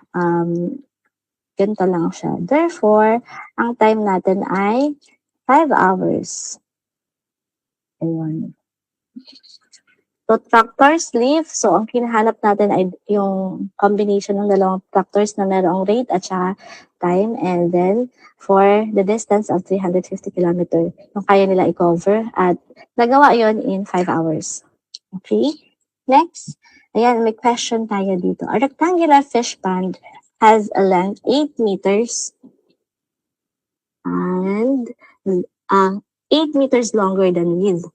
ganito lang siya. Therefore, ang time natin ay 5 hours. Ayun. So, tractors leave. So, ang hinahanap natin ay yung combination ng dalawang tractors na merong rate at saka time. And then, for the distance of 350 kilometer, yung kaya nila i-cover. At nagawa yon in 5 hours. Okay? Next. Ayan, may question tayo dito. A rectangular fish pond has a length 8 meters and 8 meters longer than width.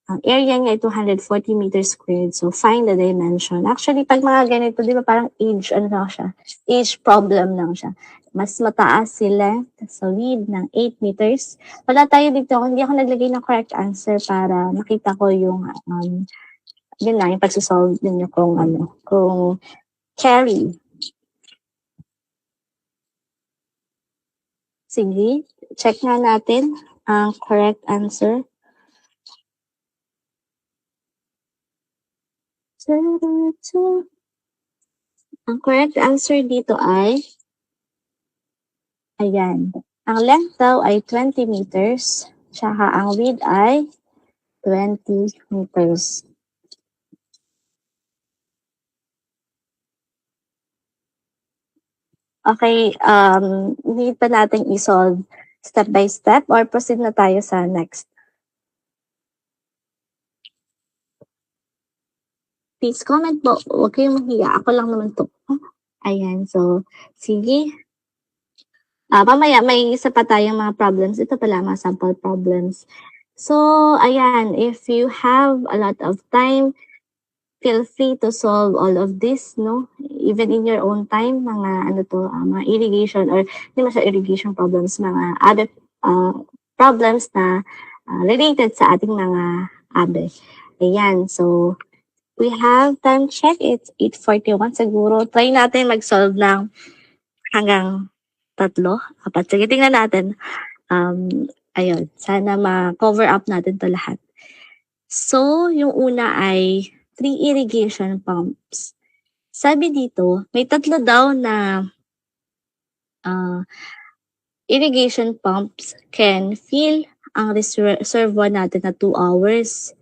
Ang area niya ay 240 meters squared. So, find the dimension. Actually, pag mga ganito, di ba parang age, ano lang siya? Age problem lang siya. Mas mataas si length sa width ng 8 meters. Wala tayo dito. Hindi ako naglagay ng correct answer para makita ko yung, yun lang, yung pagsusolve ninyo kung carry. Sige, check nga natin ang correct answer. Ang correct answer dito ay, ayan, ang length daw ay 20 meters, tsaka ang width ay 20 meters. Okay, need pa natin i-solve step by step or proceed na tayo sa next? Please comment po. Huwag kayong mahiya. Ako lang naman to. Ayan, so, sige. Mamaya, may isa pa tayong mga problems. Ito pala, mga sample problems. So, ayan, if you have a lot of time, feel free to solve all of this, no? Even in your own time, mga mga irrigation or hindi man siya irrigation problems, mga other problems na related sa ating mga abe. Ayan, so we have time check. It's 8:41 siguro. Try natin mag-solve ng hanggang 3, 4. Sige, tingnan natin. Ayun, sana ma-cover up natin to lahat. So, yung una ay 3 irrigation pumps. Sabi dito, may 3 daw na irrigation pumps can fill ang reservoir natin na 2 hours.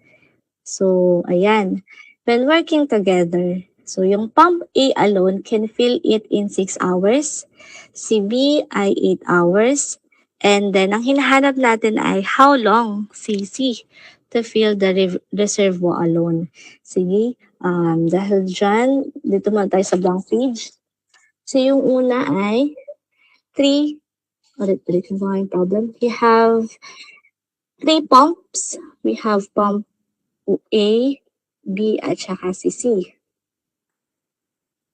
So, ayan. When working together, so yung pump A alone can fill it in 6 hours. Si B ay 8 hours. And then, ang hinahanap natin ay how long si C to fill the reservoir alone. Sige, dahil dyan, dito muna tayo sa blank page. So, yung una ay 3, ulit ko yung problem. We have 3 pumps. We have pump A, B, at saka si C.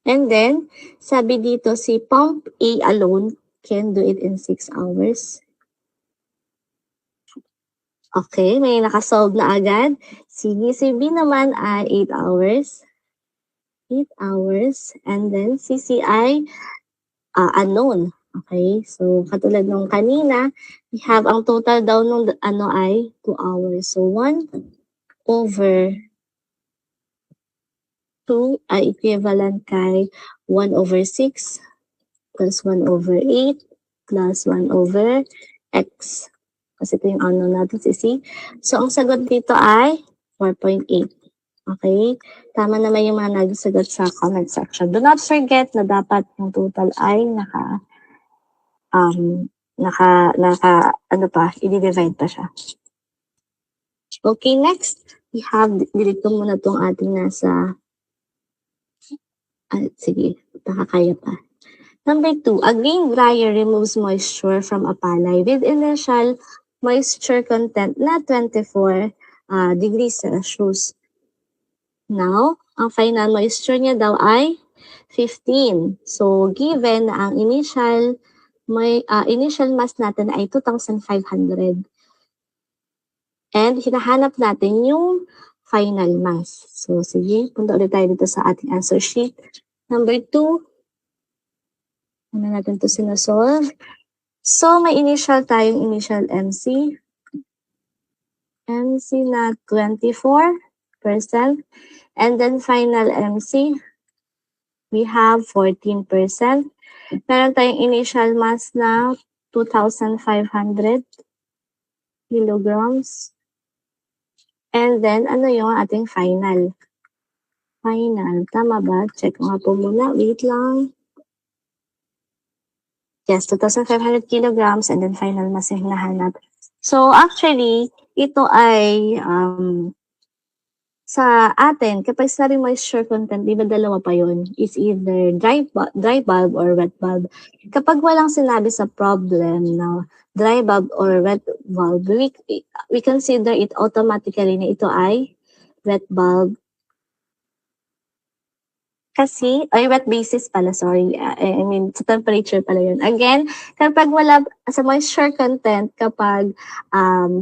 And then, sabi dito, si pump A alone can do it in 6 hours. Okay, may nakasolve na agad. Sige, si B naman ay 8 hours. 8 hours. And then, si C ay unknown. Okay, so katulad nung kanina, we have ang total daw nung ay 2 hours. So, 1 over 2 ay equivalent kay 1 over 6 plus 1 over 8 plus 1 over x. Kasi ito yung unknown natin si C. So, ang sagot dito ay 4.8. Okay? Tama naman yung mga nagsagot sa comment section. Do not forget na dapat yung total ay i-divide pa siya. Okay, next. We have, dito muna itong ating nasa sige, nakakaya pa. Number 2, a grain dryer removes moisture from a palay with initial moisture content na 24 degrees Celsius. Now, ang final moisture niya daw ay 15. So, given na ang initial mass natin ay 2,500. And hinahanap natin yung final mass. So, sige, punta ulit tayo dito sa ating answer sheet. Number 2, ano natin ito sinasolve? So, may initial tayong initial MC. MC na 24%. And then, final MC, we have 14%. Meron tayong initial mass na 2,500 kilograms. And then, ano yung ating final? Final, tama ba? Check ko nga po muna. Wait lang. Yes, 2,500 kilograms and then final mass yung hinahanap. So, actually, ito ay sa atin, kapag sinabi moisture content, di ba dalawa pa yun? Is either dry bulb or wet bulb. Kapag walang sinabi sa problem na dry bulb or wet bulb, we consider it automatically na ito ay wet bulb. Kasi, ay wet basis pala, sorry. I mean, sa temperature pala yun. Again, kapag wala, sa moisture content, kapag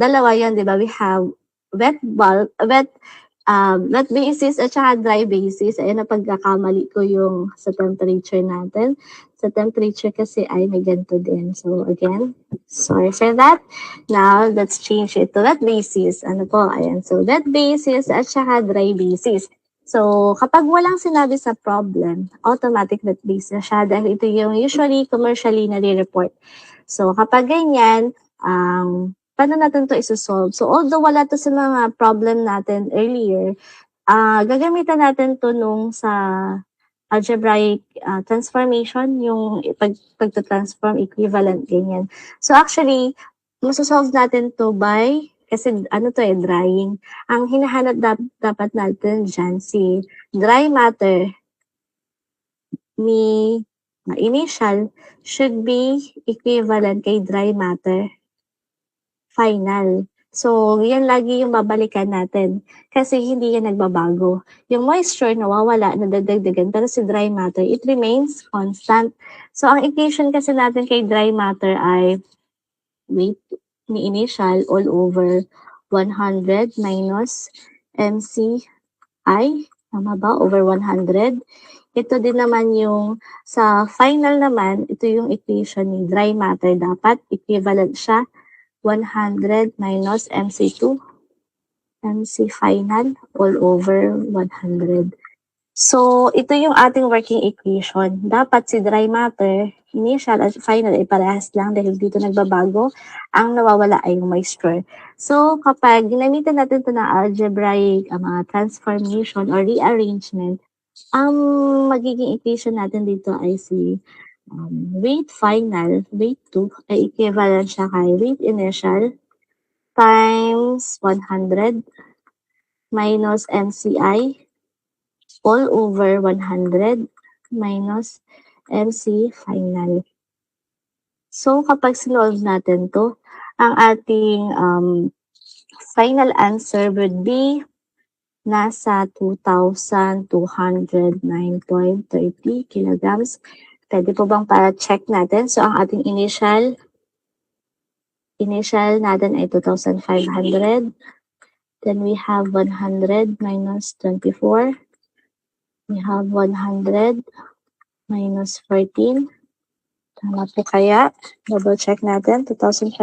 dalawa yun, di ba, we have wet bulb, wet basis at saka dry basis. Ayun na pagkakamali ko yung sa temperature natin. Sa temperature kasi ay may ganito din. So, again, sorry for that. Now, let's change it to wet basis. Ano po? Ayan. So, wet basis at saka dry basis. So, kapag walang sinabi sa problem, automatic wet base na siya dahil ito yung usually commercially nare-report. So, kapag ganyan, paano natin to isosolve? So, although wala to sa mga problem natin earlier, gagamitan natin to nung sa algebraic transformation, yung pagta-transform equivalent, ganyan. So, actually, masosolve natin to by, kasi ano to drying. Ang hinahanap dapat natin dyan, si dry matter ni initial should be equivalent kay dry matter final. So, yan lagi yung babalikan natin kasi hindi yan nagbabago. Yung moisture nawawala, nadadagdagan, pero si dry matter, it remains constant. So, ang equation kasi natin kay dry matter ay weight ni initial all over 100 minus MCI, tama ba? Over 100. Ito din naman yung sa final naman, ito yung equation ni dry matter. Dapat equivalent siya 100 minus MC2, MC final all over 100. So, ito yung ating working equation. Dapat si dry matter, initial at final ay parehas lang dahil dito nagbabago. Ang nawawala ay yung moisture. So, kapag ginamitan natin ito ng algebraic mga transformation or rearrangement, ang magiging equation natin dito ay si weight final, weight 2, ay equivalent siya kay weight initial times 100 minus MCI all over 100 minus MC final. So, kapag sinolve natin to, ang ating final answer would be nasa 2,209.30 kilograms. Pwede po bang para-check natin? So, ang ating initial natin ay 2,500. Then we have 100 minus 24. We have 100 minus 14. Tama po kaya? Double check natin. 2,500,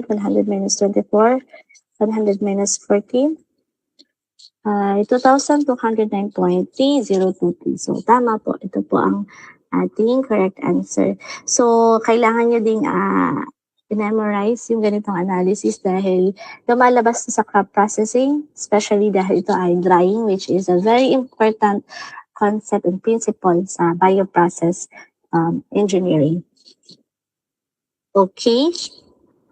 100 minus 24, 100 minus 14. 2,209.023. So, tama po. Ito po ang ating correct answer. So, kailangan nyo ding i-memorize yung ganitong analysis dahil lumalabas sa crop processing, especially dahil ito ay drying, which is a very important concept and principle sa bioprocess engineering. Okay.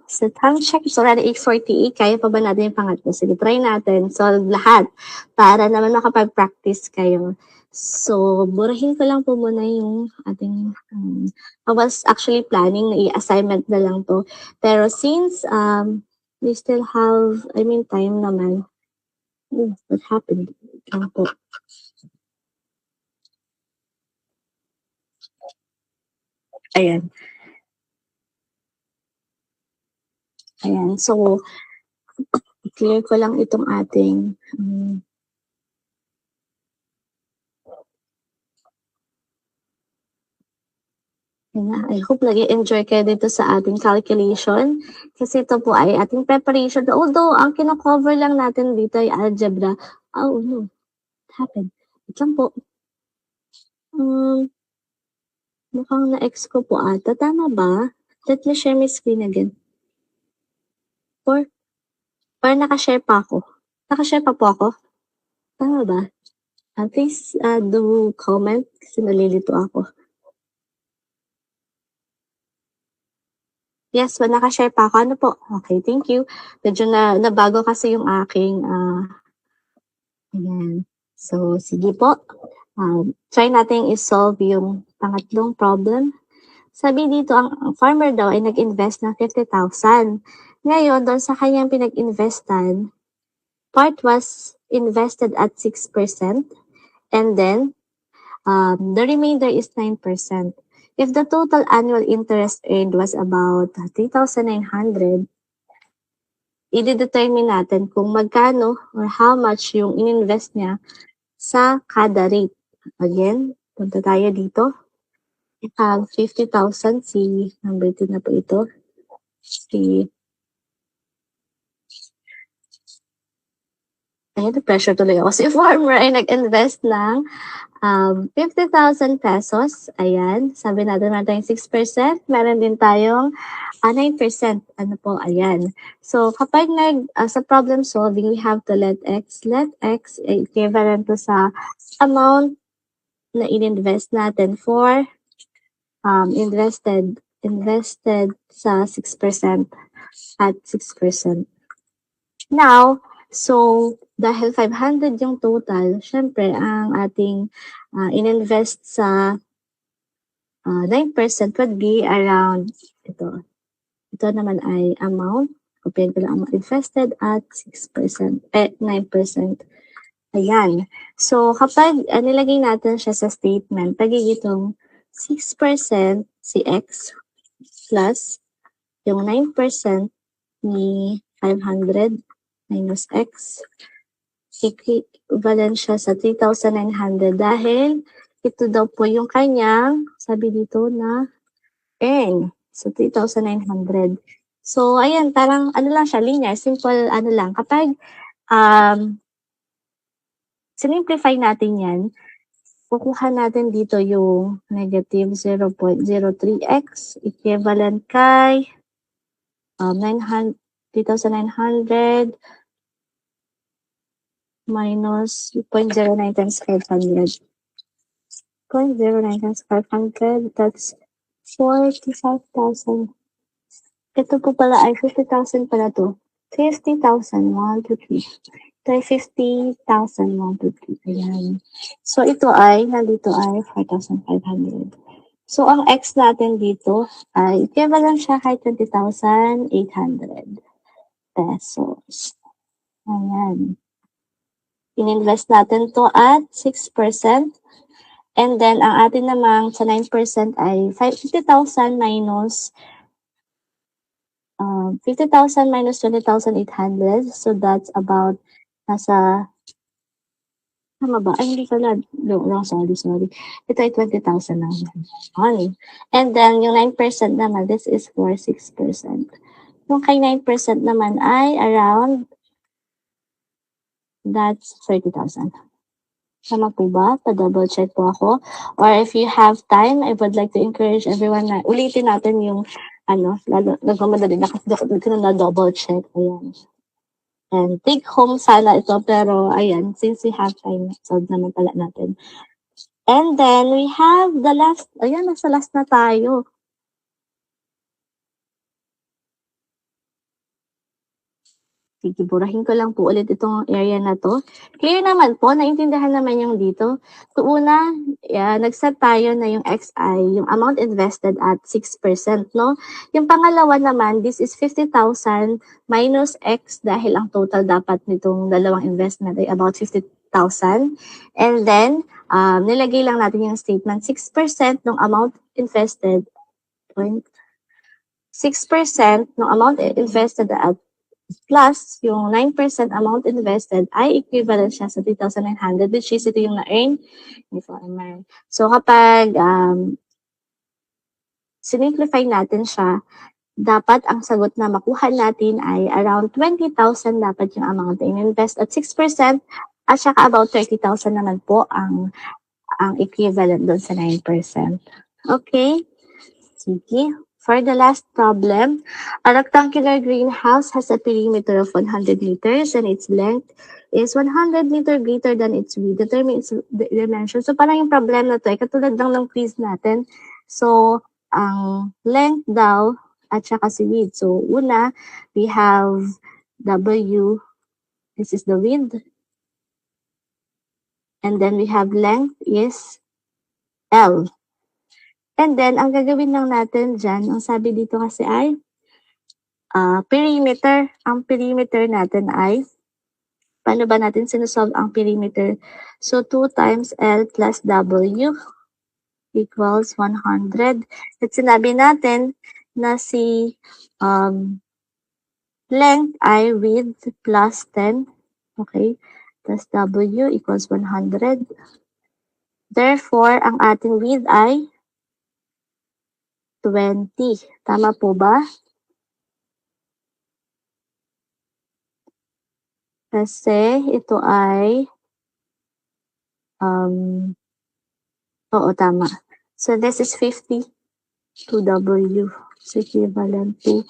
So, time check. So, already 8:48. Kaya pa ba natin yung pangatlo? Sige, try natin. Solve lahat para naman makapag-practice kayo. So, burahin ko lang po muna yung ating, I was actually planning na i-assignment na lang to. Pero since we still have, time naman. What happened? Ano po? Ayan. Ayan. So, clear ko lang itong ating I hope nag-enjoy kayo dito sa ating calculation kasi ito po ay ating preparation. Although, ang kino-cover lang natin dito ay algebra. Oh, no. What happened? Wait lang po. Mukhang na-X ko po ata. Tama ba? Let me share my screen again. Or, parang nakashare pa ako. Nakashare pa po ako? Tama ba? Please do comment kasi nalilito ako. Yes, nakashare pa ako. Ano po? Okay, thank you. Medyo nabago kasi yung aking ayan. So, sige po. Try natin i-solve yung pangatlong problem. Sabi dito, ang farmer daw ay nag-invest ng 50,000. Ngayon, doon sa kanyang pinag-investan, part was invested at 6%, and then the remainder is 9%. If the total annual interest earned was about 3,900, i-determine natin kung magkano or how much yung ininvest niya sa kada rate. Again, punta tayo dito. I have 50,000. Si number 2 na po ito. Ayun, pressure tuloy ako. Si farmer ay nag-invest ng 50,000 pesos. Ayan, sabi natin meron tayong 6%. Meron din tayong 9%. Ano po, ayan. So, kapag sa problem solving, we have to let x. Let x ay equivalent to sa amount na in-invest natin for invested sa 6% at 6%. Now, so, dahil 500 yung total, syempre, ang ating ininvest sa 9% would be around ito. Ito naman ay amount. Kopyahin ko lang amount invested at 6%, 9%. Ayan. So, kapag nilagay natin siya sa statement, pagigitong 6% si X plus yung 9% ni 500 minus X, equivalent siya sa 3,900 dahil ito daw po yung kanyang, sabi dito na earn. So, 3,900. So, ayan, parang ano lang siya, linear, simple ano lang. Kapag sinimplify natin yan, kukuha natin dito yung negative 0.03x equivalent kay 3,900 minus 0.09 times 500. 0.09 times 500, that's 45,000. Ito po pala ay 50,000 pala to. 50,000, 1, 2, 3. Ito ay 50,000, 1, 2, 3. Ayan. So, ito ay, nandito ay 4,500. So, ang X natin dito ay equivalent siya kay 20,800 pesos. Ayan. Ininvest natin to at 6%. And then, ang atin namang sa 9% ay 50,000 minus 50,000 minus 20,800. So, that's about nasa, tama ba? Ay, hindi pala. No, sorry. Ito ay 20,000 lang. And then, yung 9% naman, this is for 6%. Yung kay 9% naman ay around, that's 30,000. Tama po ba? Pa-double check po ako. Or if you have time, I would like to encourage everyone na ulitin natin yung lalo, nagmamadali na kasi dito na double check. Ayan. And take home sana ito, pero ayan, since we have time, solve naman pala natin. And then, we have the last, ayan, nasa last na tayo. Sige, burahin ko lang po ulit itong area na to. Clear naman po, naintindihan naman yung dito. So, una, nag-set tayo na yung XI, yung amount invested at 6%, no? Yung pangalawa naman, this is 50,000 minus X dahil ang total dapat nitong dalawang investment ay about 50,000. And then, nilagay lang natin yung statement, 6% ng amount invested, 6% ng amount invested at plus yung 9% amount invested ay equivalent siya sa 3,900, which is ito yung na-earn ni farmer. So kapag sinimplify natin siya, dapat ang sagot na makuha natin ay around 20,000 dapat yung amount na in-invest at 6% at saka about 30,000 naman po ang equivalent doon sa 9%. Okay? Sige. For the last problem, a rectangular greenhouse has a perimeter of 100 meters and its length is 100 meter greater than its width. Determine its dimension. So parang yung problem na to ay katulad lang ng quiz natin. So ang length daw at saka si width. So una, we have W, this is the width. And then we have length is L. And then, ang gagawin lang natin dyan, ang sabi dito kasi ay perimeter. Ang perimeter natin ay, paano ba natin sinusolve ang perimeter? So, 2 times L plus W equals 100. At sinabi natin na si length ay width plus 10. Okay? Plus W equals 100. Therefore, ang ating width ay 20. Tama po ba? Kasi ito ay oo, tama. So this is 50 to W. So equivalent to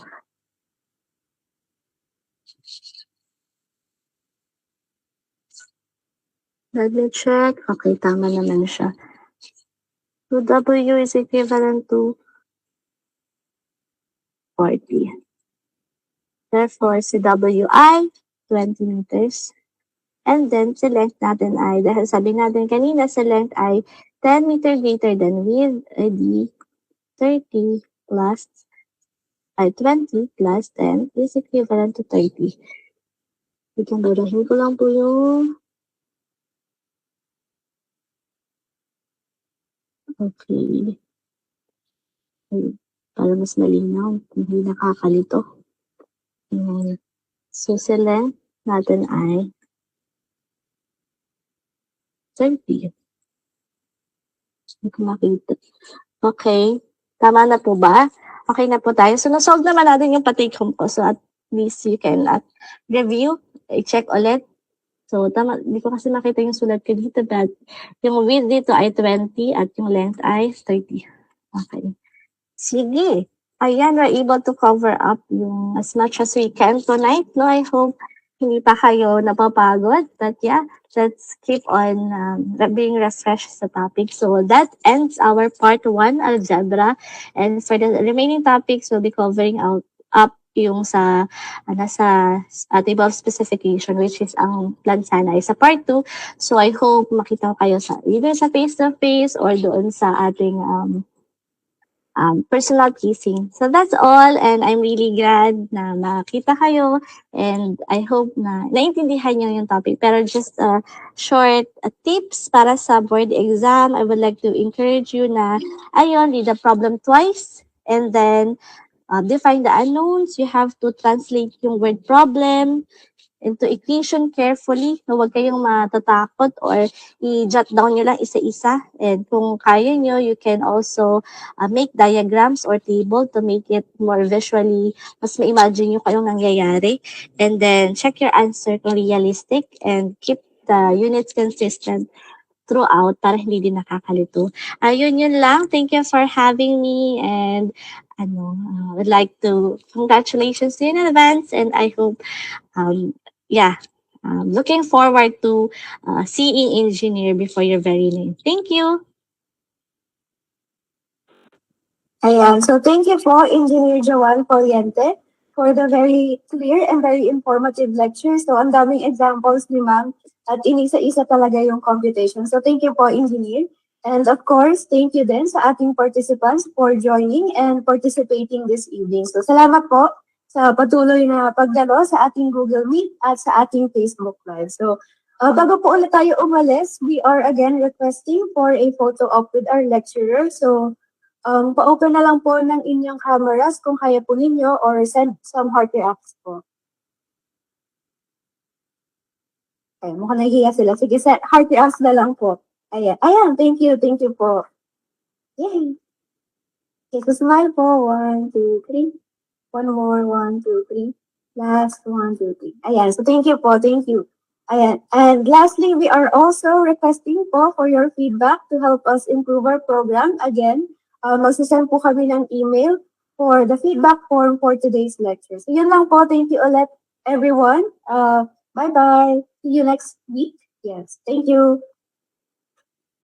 let me check. Okay, tama naman siya. So W is equivalent to 40. Therefore, si W ay 20 meters. And then, si length natin ay, dahil sabi natin kanina, si length ay 10 meter greater than width, ay di 30 plus, ay 20 plus 10 is equivalent to 30. Itong barahin ko lang po yung, okay. Para mas malinaw, hindi nakakalito. So, si length natin ay 30. Hindi ko makita. Okay. Tama na po ba? Okay na po tayo. So, nasolve naman natin yung pa-take home ko. So, at least you can review, i-check ulit. So, tama. Hindi ko kasi makita yung sulat ko dito. But yung width dito ay 20 at yung length ay 30. Okay. Sige. Ayan, we're able to cover up yung as much as we can tonight. No, I hope hindi pa kayo napapagod. But yeah, let's keep on being refreshed sa topic. So that ends our part 1, algebra. And for the remaining topics, we'll be covering up yung sa nasa table of specification, which is ang plan sana ay sa part 2. So I hope makita kayo sa either sa face-to-face or doon sa ating personal quizzing. So that's all, and I'm really glad na makita kayo, and I hope na naintindihan niyo yung topic. Pero just short tips para sa board exam, I would like to encourage you na, ayun, read the problem twice, and then define the unknowns. You have to translate yung word problem into equation carefully, na huwag kayong matatakot or i-jot down nyo lang isa-isa. And kung kaya nyo, you can also make diagrams or table to make it more visually, mas ma-imagine nyo kayong nangyayari. And then, check your answer kung realistic and keep the units consistent throughout para hindi din nakakalito. Ayun, yun lang. Thank you for having me, and I would like to congratulations to you in advance, and I hope looking forward to seeing engineer before your very name. Thank you. Ayan. So thank you po, Engineer Joanne Coriente, for the very clear and very informative lecture. So ang daming examples ni ma'am at inisa-isa talaga yung computation. So thank you po, Engineer. And of course, thank you din sa ating participants for joining and participating this evening. So salamat po sa patuloy na pagdalo sa ating Google Meet at sa ating Facebook Live. So bago po ulit tayo umalis, we are again requesting for a photo op with our lecturer. So pa-open na lang po ng inyong cameras kung kaya po ninyo, or send some heart reacts po. Okay, mukhang nahihiya sila. Sige, heart reacts na lang po. Ayan, thank you po. Yay! Okay, so smile po. 1, 2, 3. One more, 1, 2, 3. Last, 1, 2, 3. Ayan, so thank you po, thank you. Ayan, and lastly, we are also requesting po for your feedback to help us improve our program. Again, magsasend po kami ng email for the feedback form for today's lecture. So yun lang po. Thank you ulit, everyone. Bye-bye. See you next week. Yes. Thank you.